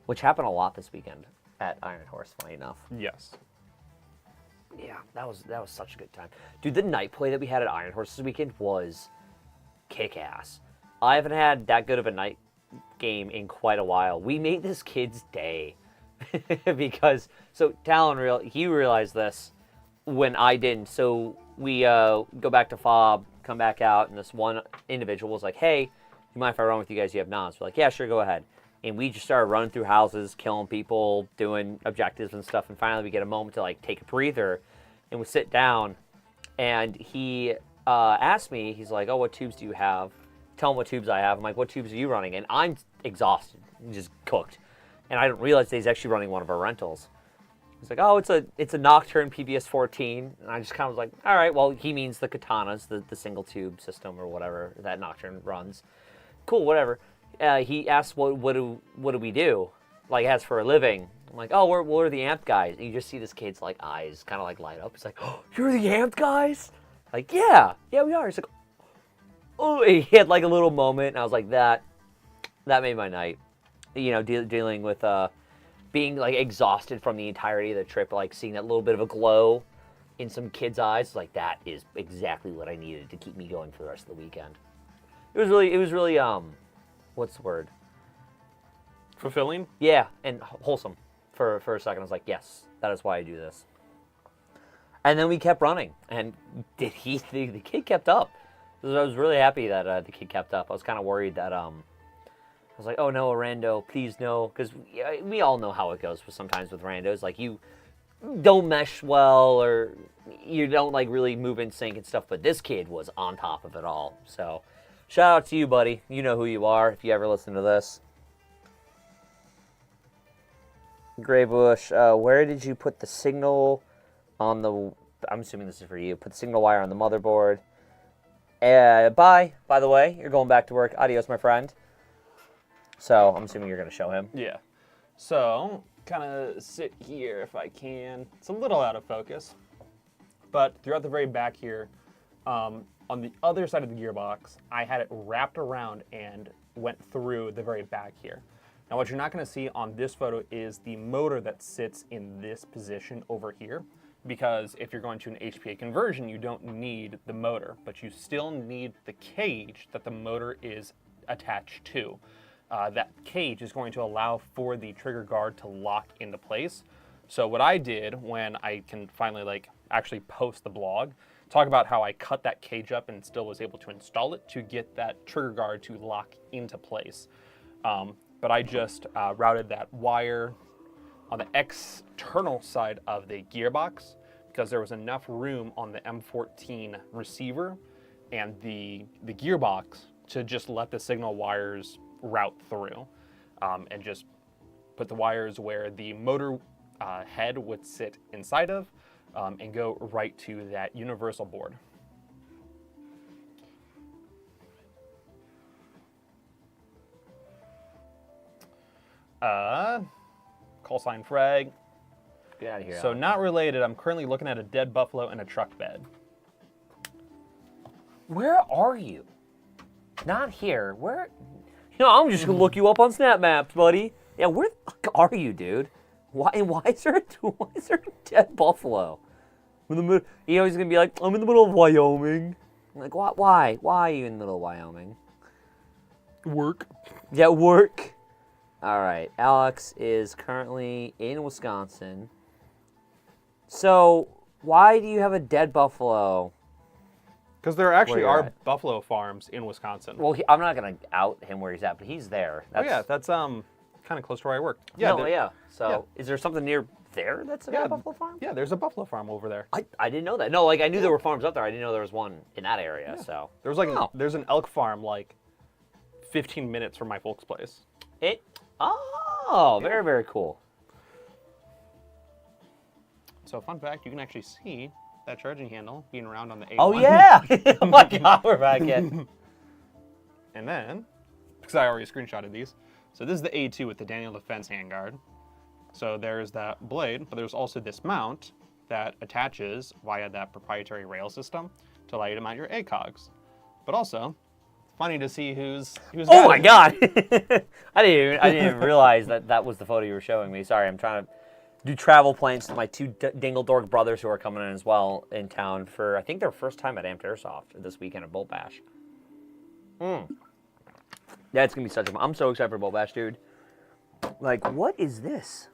Which happened a lot this weekend at Iron Horse, funny enough. Yes. Yeah, that was such a good time. Dude, the night play that we had at Iron Horse this weekend was kick-ass. I haven't had that good of a night game in quite a while. We made this kid's day. Because, so Talon, he realized this when I didn't. So we go back to FOB, come back out, and this one individual was like, hey, you mind if I run with you guys? You have noms. We're like, yeah, sure, go ahead. And we just started running through houses, killing people, doing objectives and stuff. And finally, we get a moment to like take a breather, and we sit down. And he asked me, he's like, "Oh, what tubes do you have?" Tell him what tubes I have. I'm like, "What tubes are you running?" And I'm exhausted, just cooked, and I didn't realize that he's actually running one of our rentals. He's like, "Oh, it's a Nocturne PBS 14," and I just kind of was like, "All right, well, he means the katanas, the single tube system or whatever that Nocturne runs. Cool, whatever." He asked, what do we do, like as for a living? I'm like, "Oh, we're the amp guys." And you just see this kid's like eyes kind of like light up. He's like, "Oh, you're the amp guys?" Like, yeah, we are. He's like, oh, he had like a little moment, and I was like, that made my night. You know, dealing with being like exhausted from the entirety of the trip, like seeing that little bit of a glow in some kid's eyes, like that is exactly what I needed to keep me going for the rest of the weekend. It was really what's the word? Fulfilling? Yeah, and wholesome. For a second, I was like, yes, that is why I do this. And then we kept running, and the kid kept up. I was really happy that the kid kept up. I was kind of worried that I was like, oh no, a rando, please no, because we all know how it goes sometimes with randos. Like you don't mesh well, or you don't like really move in sync and stuff. But this kid was on top of it all. So shout out to you, buddy. You know who you are if you ever listen to this. Graybush, where did you put the signal on the... I'm assuming this is for you. Put the signal wire on the motherboard. Bye, by the way. You're going back to work. Adios, my friend. So, I'm assuming you're going to show him. Yeah. So, kind of sit here if I can. It's a little out of focus. But throughout the very back here, on the other side of the gearbox, I had it wrapped around and went through the very back here. Now what you're not going to see on this photo is the motor that sits in this position over here, because if you're going to an HPA conversion, you don't need the motor, but you still need the cage that the motor is attached to. That cage is going to allow for the trigger guard to lock into place. So what I did when I can finally actually post the blog, talk about how I cut that cage up and still was able to install it to get that trigger guard to lock into place. But I just routed that wire on the external side of the gearbox because there was enough room on the M14 receiver and the gearbox to just let the signal wires route through, and just put the wires where the motor head would sit inside of, and go right to that universal board. Call sign frag. Get out of here. So not related, I'm currently looking at a dead buffalo in a truck bed. Where are you? Not here. Where? You know, I'm just gonna look you up on Snap Maps, buddy. Yeah, where the fuck are you, dude? Why is there a dead buffalo? In the middle, you know, he's gonna be like, I'm in the middle of Wyoming. I'm like, what? Why? Why are you in the middle of Wyoming? Work. Yeah, work. All right, Alex is currently in Wisconsin. So, Why do you have a dead buffalo? Because there actually you're are at. buffalo farms in Wisconsin. Well, I'm not gonna out him where he's at, but he's there. That's kind of close to where I work. Yeah. So, yeah. is there something near there that's a buffalo farm? Yeah, there's a buffalo farm over there. I didn't know that. No, like I knew there were farms up there. I didn't know there was one in that area. So There's there's an elk farm like 15 minutes from my folks' place. Very, very cool. So fun fact, you can actually see that charging handle being around on the A1. Oh yeah! Oh my God, we're back in. And then, because I already screenshotted these, so this is the A2 with the Daniel Defense handguard. So there's that blade, but there's also this mount that attaches via that proprietary rail system to allow you to mount your ACOGs. But also, it's funny to see who's Oh my God! I didn't even realize that was the photo you were showing me. Sorry, I'm trying to do travel plans to my two Dingledork brothers who are coming in as well in town for, I think, their first time at Amped Airsoft this weekend at Bolt Bash. Yeah, it's going to be such a fun. I'm so excited for Bolt Bash, dude. Like, what is this?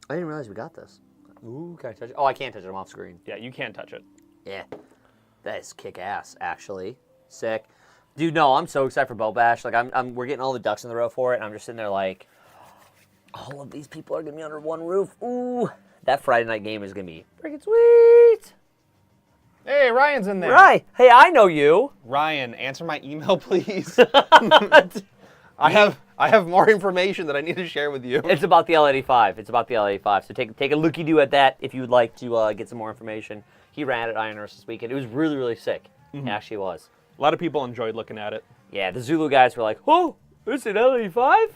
I didn't realize we got this. Ooh, can I touch it? Oh, I can't touch it. I'm off screen. Yeah, you can't touch it. Yeah. That is kick-ass, actually. Sick. Dude, no, I'm so excited for Bolt Bash. Like, we're getting all the ducks in the row for it, and I'm just sitting there like, all of these people are going to be under one roof. Ooh. That Friday night game is going to be freaking sweet. Hey, Ryan's in there. Right. Hey, I know you. Ryan, answer my email, please. I have more information that I need to share with you. It's about the L85. It's about the L85. So take a looky-do at that if you would like to get some more information. He ran at Iron Horse this weekend. It was really, really sick. It actually was. A lot of people enjoyed looking at it. Yeah, the Zulu guys were like, oh, it's an L85?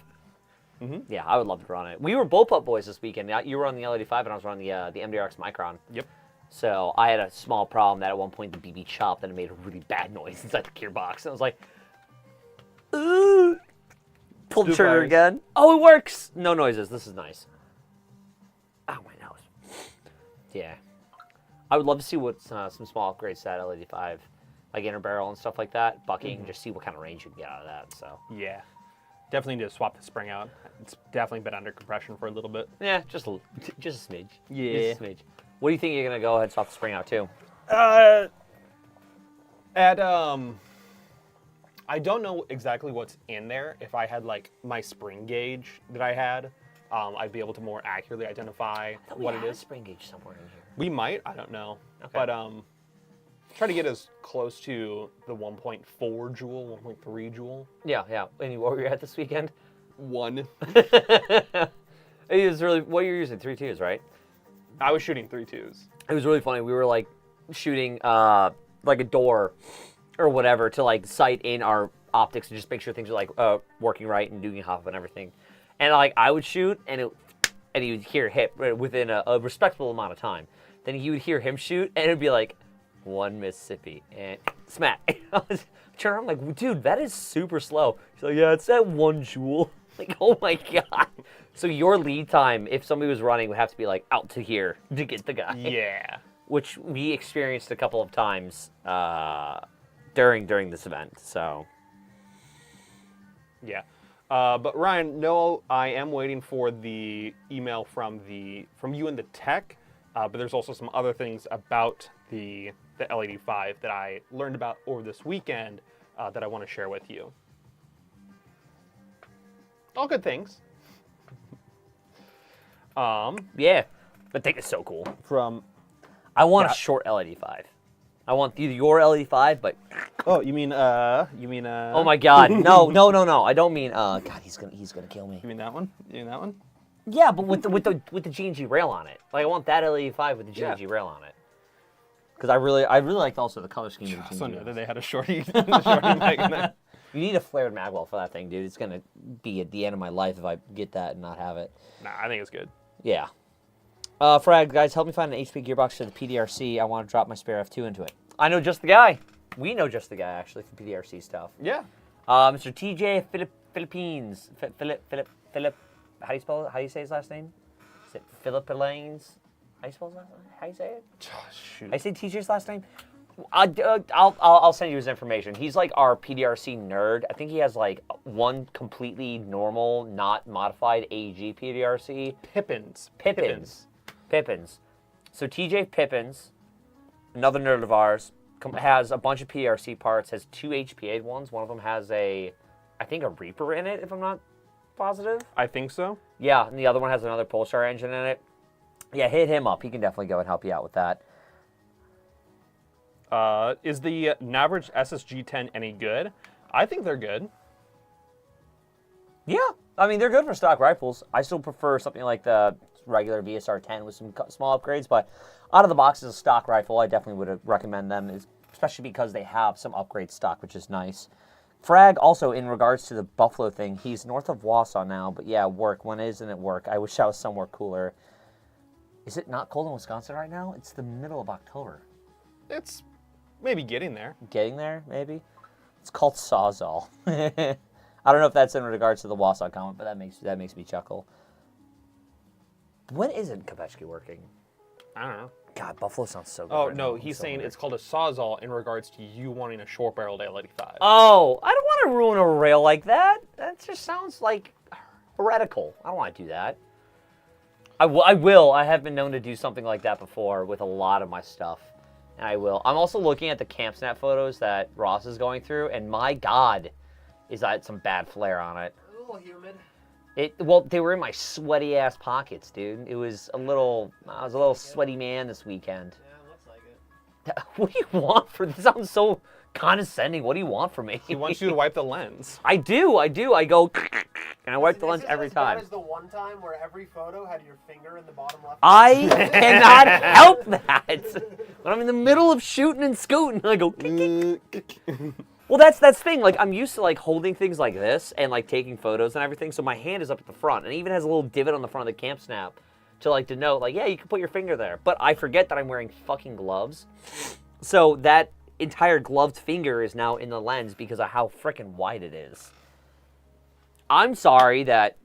Yeah, I would love to run it. We were bullpup boys this weekend. You were on the L85 and I was running the MDRX Micron. Yep. So I had a small problem that at one point the BB chopped and it made a really bad noise inside the gearbox. And I was like, ooh. Pulled the trigger again. Oh, it works. No noises. This is nice. Oh, my nose. Yeah. I would love to see what some small upgrades to that L85, like inner barrel and stuff like that, bucking, just see what kind of range you can get out of that. So yeah, definitely need to swap the spring out. It's definitely been under compression for a little bit. Yeah, just a smidge. Yeah. Just a smidge. What do you think you're gonna go ahead and swap the spring out to? I don't know exactly what's in there. If I had like my spring gauge that I had, I'd be able to more accurately identify what it is. Spring gauge somewhere in here. We might, I don't know. Okay. But try to get as close to the 1.4 joule, 1.3 joule. Yeah. And what were you at this weekend? 1. It was really, what you're using, 3.2s, right? I was shooting 3.2s. It was really funny. We were like shooting like a door or whatever to like sight in our optics and just make sure things are like working right and doing hop and everything. And like I would shoot and you would hear hit within a respectable amount of time. Then you would hear him shoot and it'd be like 1 Mississippi and smack. I was turning around, I'm like, dude, that is super slow. He's like, yeah, it's at 1 joule. Like, oh my God. So your lead time, if somebody was running, would have to be like out to here to get the guy. Yeah. Which we experienced a couple of times during this event. So. Yeah. But Ryan, no, I am waiting for the email from you and the tech. But there's also some other things about the L85 that I learned about over this weekend that I want to share with you. All good things. Yeah, that thing is so cool. I want a short L85. I want either your L85, but. Oh, you mean? Oh my God! No! I don't mean. God, he's gonna kill me. You mean that one? Yeah, but with the G&G rail on it. Like I want that L85 with the G&G rail on it. Because I really liked also the color scheme of the So G&G. that they had a shorty mag in there. You need a flared magwell for that thing, dude. It's gonna be at the end of my life if I get that and not have it. Nah, I think it's good. Yeah. Frag, guys, help me find an HP gearbox for the PDRC. I want to drop my spare F2 into it. I know just the guy. We know just the guy, actually, for PDRC stuff. Yeah. Mr. TJ Philippines. Philip. How do you spell it? How do you say his last name? Is it Philippines? How do you spell his last name? How do you say it? Oh, shoot. I say TJ's last name. I'll send you his information. He's like our PDRC nerd. I think he has like one completely normal, not modified AEG PDRC. Pippins. So TJ Pippins, another nerd of ours, has a bunch of PDRC parts, has 2 HPA ones. One of them has I think a Reaper in it, if I'm not positive. I think so. Yeah, and the other one has another Pulsar engine in it. Yeah, hit him up. He can definitely go and help you out with that. Is the Navrich SSG-10 any good? I think they're good. Yeah, I mean, they're good for stock rifles. I still prefer something like the regular VSR-10 with some small upgrades, but out of the box as a stock rifle, I definitely would recommend them, especially because they have some upgrade stock, which is nice. Frag, also, in regards to the Buffalo thing, he's north of Wausau now, but yeah, work. When isn't it work? I wish I was somewhere cooler. Is it not cold in Wisconsin right now? It's the middle of October. It's maybe getting there. Getting there, maybe? It's called Sawzall. I don't know if that's in regards to the Wausau comment, but that makes me chuckle. When isn't Kopechki working? I don't know. God, Buffalo sounds so good. Oh, right no, now. he's So saying weird. it's called a Sawzall in regards to you wanting a short-barreled L85. Oh, I don't want to ruin a rail like that. That just sounds like heretical. I don't want to do that. I will. I have been known to do something like that before with a lot of my stuff. And I will. I'm also looking at the CampSnap photos that Ross is going through, and my God, is that some bad flare on it. A little humid. Well, they were in my sweaty ass pockets, dude. I was a little sweaty man this weekend. Yeah, looks like it. What do you want for this? Sounds so condescending. What do you want from me? He wants you to wipe the lens. I do. I go and I wipe the lens This is every as bad time. as the one time where every photo had your finger in the bottom left. I cannot help that. When I'm in the middle of shooting and scooting, I go. Well, that's the thing. Like, I'm used to like holding things like this and like taking photos and everything. So my hand is up at the front, and it even has a little divot on the front of the CampSnap to like denote, like, yeah, you can put your finger there. But I forget that I'm wearing fucking gloves, so that entire gloved finger is now in the lens because of how freaking wide it is. I'm sorry that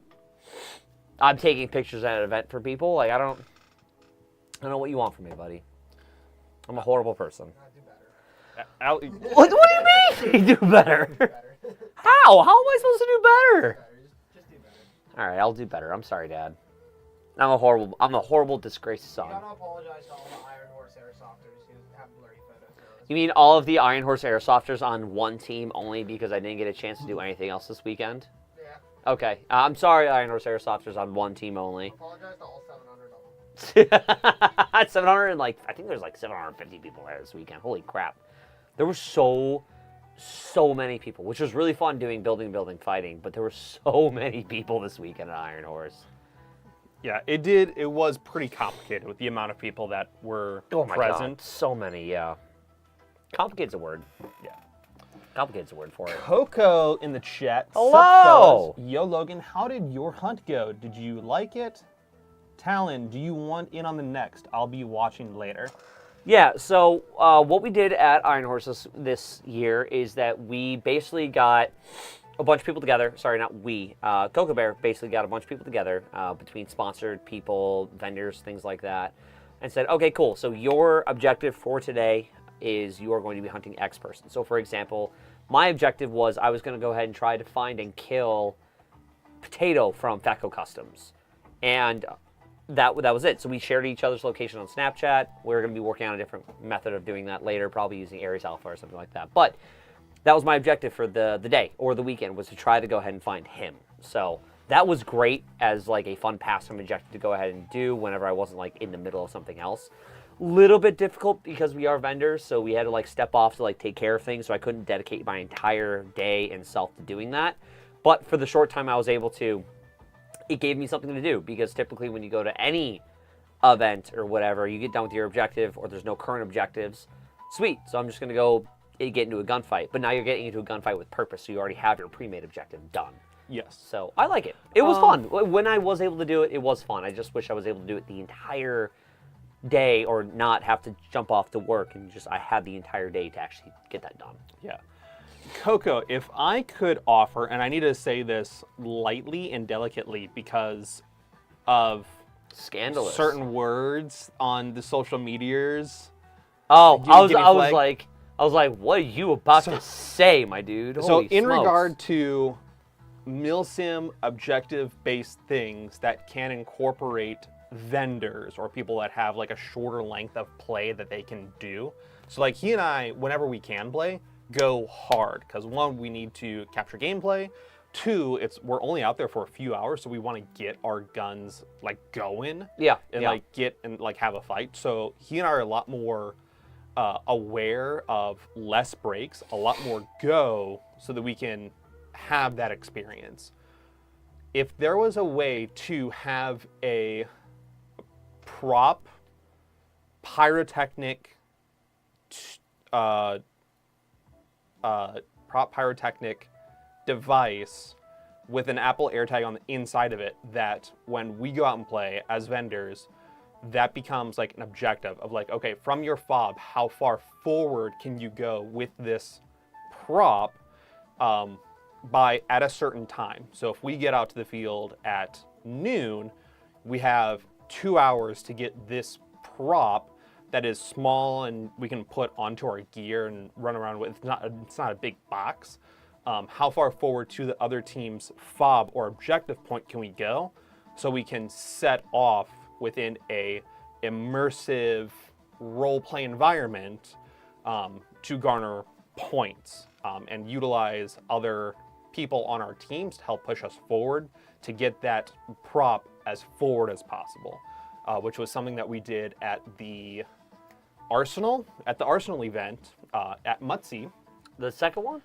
I'm taking pictures at an event for people. Like, I don't know what you want from me, buddy. I'm a horrible person. What do you mean? Do better. How? How am I supposed to do better? Just do better. All right, I'll do better. I'm sorry, Dad. I'm a horrible, disgraced son. You gotta apologize to all the Iron Horse Airsofters who have blurry photos now. You mean all of the Iron Horse Airsofters on one team only because I didn't get a chance to do anything else this weekend? Yeah. Okay. I'm sorry, Iron Horse Airsofters on one team only. Apologize to all 700 of them. 700 and I think there's like 750 people there this weekend. Holy crap. There were so many people, which was really fun doing building, fighting, but there were so many people this weekend at Iron Horse. Yeah, it was pretty complicated with the amount of people that were Oh my present. God, so many, yeah. Complicated's a word. Yeah. Complicated's a word for it. Coco in the chat. Hello! Sup, fellas? Yo, Logan, how did your hunt go? Did you like it? Talon, do you want in on the next? I'll be watching later. Yeah, so what we did at Iron Horse this year is that we basically got a bunch of people together. Sorry, not we. Coco Bear basically got a bunch of people together between sponsored people, vendors, things like that, and said, okay, cool. So your objective for today is you are going to be hunting X person. So, for example, my objective was I was going to go ahead and try to find and kill Potato from Fatco Customs. And that was it. So we shared each other's location on Snapchat. We're going to be working on a different method of doing that later, probably using Ares Alpha or something like that. But that was my objective for the day or the weekend, was to try to go ahead and find him. So that was great as like a fun pastime objective to go ahead and do whenever I wasn't like in the middle of something else. Little bit difficult because we are vendors, so we had to like step off to like take care of things, so I couldn't dedicate my entire day and self to doing that. But for the short time I was able to, it gave me something to do, because typically when you go to any event or whatever, you get done with your objective or there's no current objectives. Sweet, so I'm just going to go get into a gunfight. But now you're getting into a gunfight with purpose, so you already have your pre-made objective done. Yes. So I like it. It was fun. When I was able to do it, it was fun. I just wish I was able to do it the entire day or not have to jump off to work, and just I had the entire day to actually get that done. Yeah. Coco, if I could offer, and I need to say this lightly and delicately because of Scandalous. certain words on the social medias, Oh, Give- I was give me I was flag. like, what are you about to say, my dude? So Holy in smokes. regard to milsim objective-based things that can incorporate vendors or people that have like a shorter length of play that they can do. So like he and I, whenever we can play, go hard because one, we need to capture gameplay. Two, we're only out there for a few hours, so we want to get our guns like going. Yeah, And yeah. like get and like have a fight. So he and I are a lot more aware of less breaks, a lot more go, so that we can have that experience. If there was a way to have a prop pyrotechnic device with an Apple AirTag on the inside of it, that when we go out and play as vendors, that becomes like an objective of like, okay, from your fob, how far forward can you go with this prop by at a certain time. So if we get out to the field at noon, we have 2 hours to get this prop that is small and we can put onto our gear and run around with. It's not a big box. How far forward to the other team's fob or objective point can we go, so we can set off within a immersive role-play environment to garner points and utilize other people on our teams to help push us forward to get that prop as forward as possible, which was something that we did at the Arsenal event at Mutzi. The second one?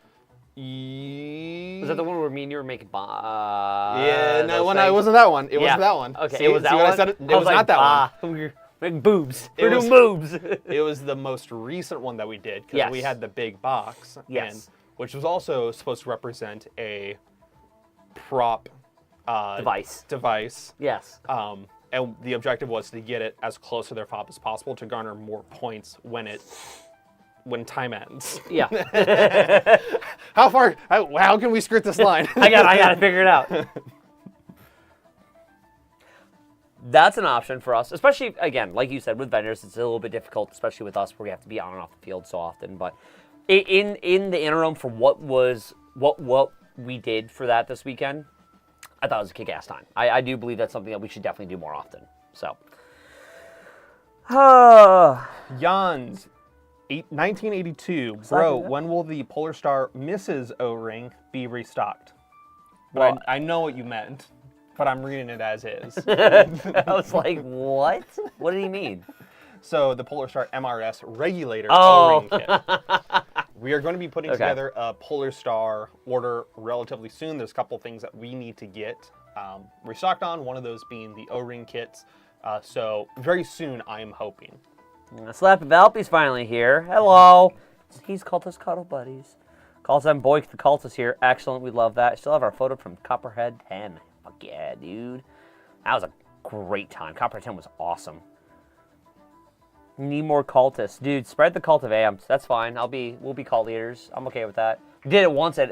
Was that the one where me and you were making Yeah, no, those it things? wasn't that one. It Yeah. wasn't that one. Okay, See, it was that see what one. I said? It was not that one. We're making boobs. It We're was- doing boobs. It was the most recent one that we did because Yes. we had the big box, Yes. which was also supposed to represent a prop device. Yes. And the objective was to get it as close to their fob as possible to garner more points when time ends. Yeah. How can we skirt this line? I gotta figure it out. That's an option for us, especially, again, like you said, with vendors, it's a little bit difficult, especially with us, where we have to be on and off the field so often. But in the interim, for what we did for that this weekend, I thought it was a kick-ass time. I do believe that's something that we should definitely do more often. So, Jans, 1982. Bro, when will the Polar Star Mrs. O-ring be restocked? Well- I know what you meant, but I'm reading it as is. I was like, what? What did he mean? So the Polar Star MRS regulator Oh. O-ring kit. We are going to be putting Okay. together a Polar Star order relatively soon. There's a couple things that we need to get restocked on, one of those being the O-ring kits. So very soon, I am hoping. Slappy Valpy's finally here. Hello. He's Cultist Cuddle Buddies. Calls them Boy the Cultist here. Excellent. We love that. Still have our photo from Copperhead 10. Fuck yeah, dude. That was a great time. Copperhead 10 was awesome. Need more cultists. Dude, spread the cult of amps. That's fine. We'll be cult leaders. I'm okay with that. Did it once at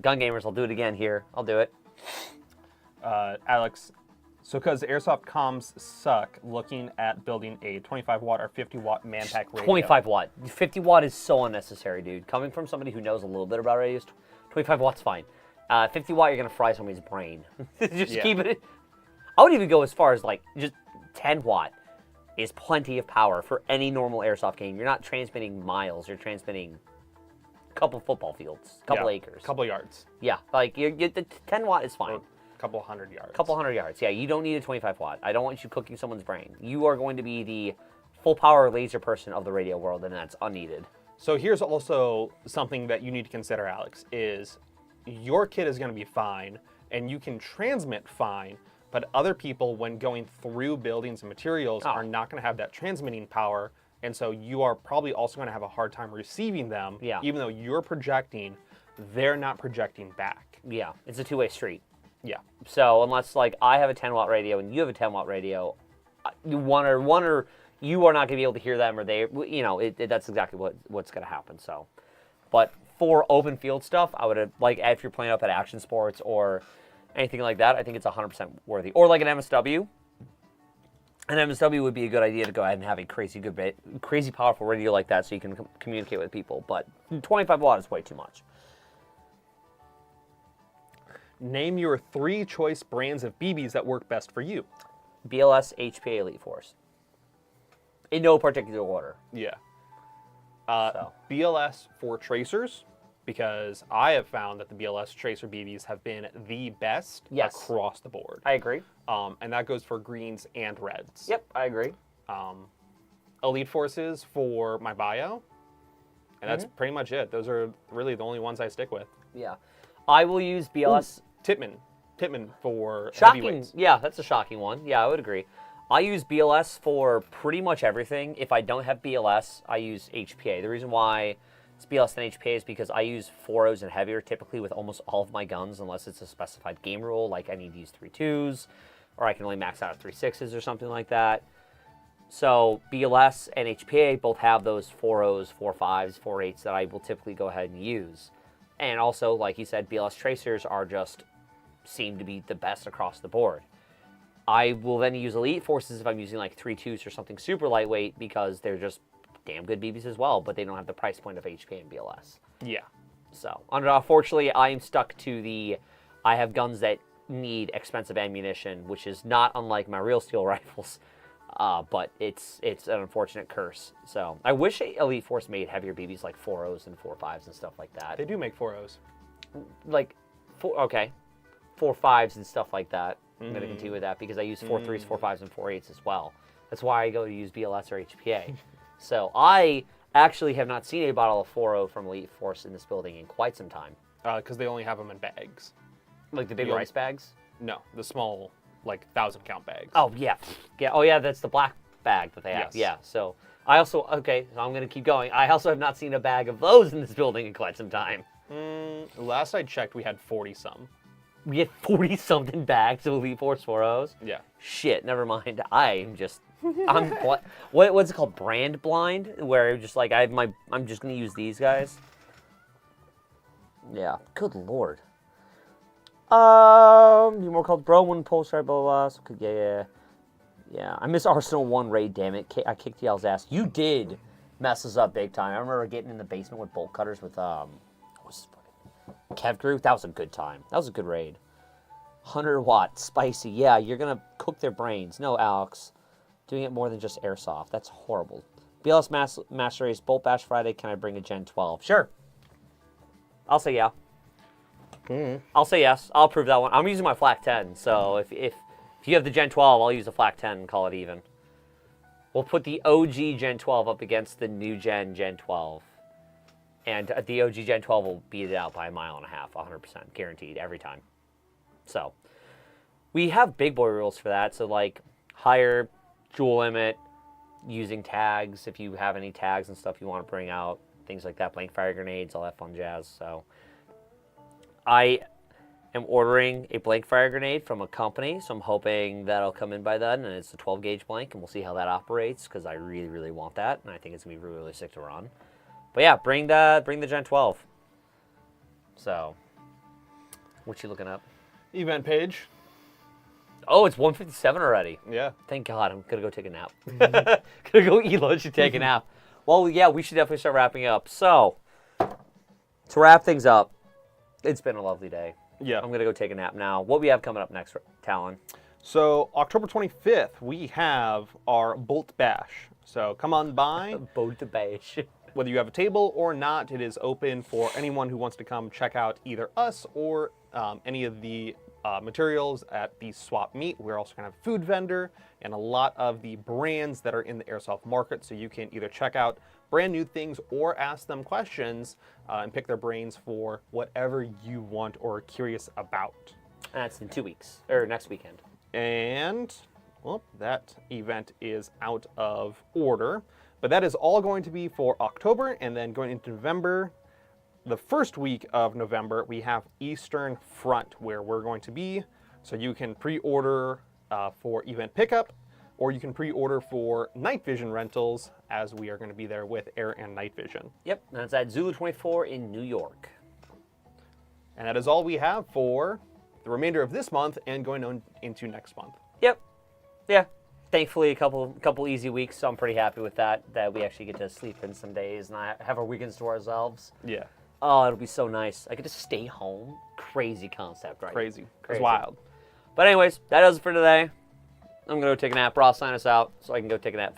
Gun Gamers. I'll do it again here. I'll do it. Alex, so because Airsoft comms suck, looking at building a 25 watt or 50 watt man pack radio. 25 watt. 50 watt is so unnecessary, dude. Coming from somebody who knows a little bit about radios, 25 watts fine. 50 watt, you're going to fry somebody's brain. Just Yeah. keep it. I would even go as far as like just 10 watt is plenty of power for any normal Airsoft game. You're not transmitting miles. You're transmitting a couple football fields, a couple acres. Couple yards. Yeah, like the 10 watt is fine. A couple hundred yards. Couple hundred yards. Yeah, you don't need a 25 watt. I don't want you cooking someone's brain. You are going to be the full power laser person of the radio world, and that's unneeded. So here's also something that you need to consider, Alex, is your kit is going to be fine, and you can transmit fine, but other people, when going through buildings and materials, are not going to have that transmitting power, and so you are probably also going to have a hard time receiving them, even though you're projecting, they're not projecting back. Yeah, it's a two-way street. Yeah. So unless like I have a 10 watt radio and you have a 10 watt radio, one or you are not going to be able to hear them, or they, that's exactly what's going to happen. So, but for open field stuff, I would have, like, if you're playing up at Action Sports or anything like that, I think it's 100% worthy. Or like an MSW, an MSW would be a good idea to go ahead and have a crazy powerful radio like that so you can communicate with people. But 25 watt is way too much. Name your 3 choice brands of BBs that work best for you. BLS, HPA, Elite Force. In no particular order. Yeah. So. BLS for tracers, because I have found that the BLS tracer BBs have been the best across the board. I agree. And that goes for greens and reds. Yep, I agree. Elite Forces for my bio, and that's pretty much it. Those are really the only ones I stick with. Yeah. I will use BLS. Tippmann for Shocking. heavyweights. Yeah, that's a shocking one. Yeah, I would agree. I use BLS for pretty much everything. If I don't have BLS, I use HPA. The reason why it's BLS and HPA is because I use 4.0s and heavier typically with almost all of my guns, unless it's a specified game rule, like I need to use 3.2s, or I can only max out at 3.6s or something like that. So BLS and HPA both have those 4.0s, 4.5s, 4.8s that I will typically go ahead and use. And also, like you said, BLS tracers seem to be the best across the board. I will then use Elite Forces if I'm using like 3.2s or something super lightweight because they're just damn good BBs as well, but they don't have the price point of HPA and BLS. Yeah. So, unfortunately, I am stuck to I have guns that need expensive ammunition, which is not unlike my real steel rifles. But it's an unfortunate curse. So I wish Elite Force made heavier BBs like 4.0s and 4.5s and stuff like that. They do make 4.0s. Like, 4.5s and stuff like that. I'm going to continue with that because I use 4.3s, 4.5s, and 4.8s as well. That's why I go to use BLS or HPA. So I actually have not seen a bottle of 4.0 from Elite Force in this building in quite some time. Because they only have them in bags. Like the big rice bags? No, the small, like 1,000 count bags. Oh, yeah. Oh, yeah, that's the black bag that they have. Yes. Yeah, so I also, so I'm going to keep going. I also have not seen a bag of those in this building in quite some time. Last I checked, we had 40-some. We had 40-something bags of Elite Force 4.0s? Yeah. Shit, never mind. I'm what's it called? Brand blind? Where just like I'm just going to use these guys? Yeah, good lord. You more called bro one pulsar blah blah blah. Yeah. I miss Arsenal 1 raid. Damn it! I kicked y'all's ass. You did mess us up big time. I remember getting in the basement with bolt cutters with Kev Crew. That was a good time. That was a good raid. 100 watt spicy. Yeah, you're gonna cook their brains. No, Alex, doing it more than just airsoft. That's horrible. BLS Master Race Bolt Bash Friday. Can I bring a Gen 12? Sure. I'll say yeah. I'll say yes. I'll approve that one. I'm using my Flak 10, so if you have the Gen 12, I'll use the Flak 10 and call it even. We'll put the OG Gen 12 up against the new Gen 12. And the OG Gen 12 will beat it out by 1.5 miles, 100%, guaranteed, every time. So, we have big boy rules for that, so like higher jewel limit, using tags, if you have any tags and stuff you want to bring out, things like that, blank fire grenades, all that fun jazz, so. I am ordering a blank fire grenade from a company, so I'm hoping that'll come in by then, and it's a 12 gauge blank, and we'll see how that operates, because I really, really want that, and I think it's going to be really, really sick to run. But yeah, bring the Gen 12. So, what you looking up? Event page. Oh, it's 1:57 already. Yeah. Thank God, I'm going to go take a nap. Gonna go eat lunch and take a nap. Well, yeah, we should definitely start wrapping up. So, to wrap things up, it's been a lovely day. Yeah. I'm going to go take a nap now. What we have coming up next, Talon? So, October 25th, we have our Bolt Bash. So, come on by. Bolt Bash. Whether you have a table or not, it is open for anyone who wants to come check out either us or any of the materials at the swap meet. We're also going to have a food vendor and a lot of the brands that are in the airsoft market, so you can either check out brand new things or ask them questions and pick their brains for whatever you want or are curious about. That's in 2 weeks, or next weekend. And, well, that event is out of order. But that is all going to be for October, and then going into November, the first week of November, we have Eastern Front, where we're going to be. So you can pre-order for event pickup, or you can pre-order for night vision rentals, as we are going to be there with Air and Night Vision. Yep, and that's at Zulu 24 in New York. And that is all we have for the remainder of this month and going on into next month. Yep. Yeah. thankfully, a couple easy weeks, so I'm pretty happy with that. That we actually get to sleep in some days and have our weekends to ourselves. Yeah. Oh, it'll be so nice. I get to stay home. Crazy concept, right? Crazy. Crazy. It's wild. But anyways, that does it for today. I'm gonna go take a nap. Ross, sign us out so I can go take a nap.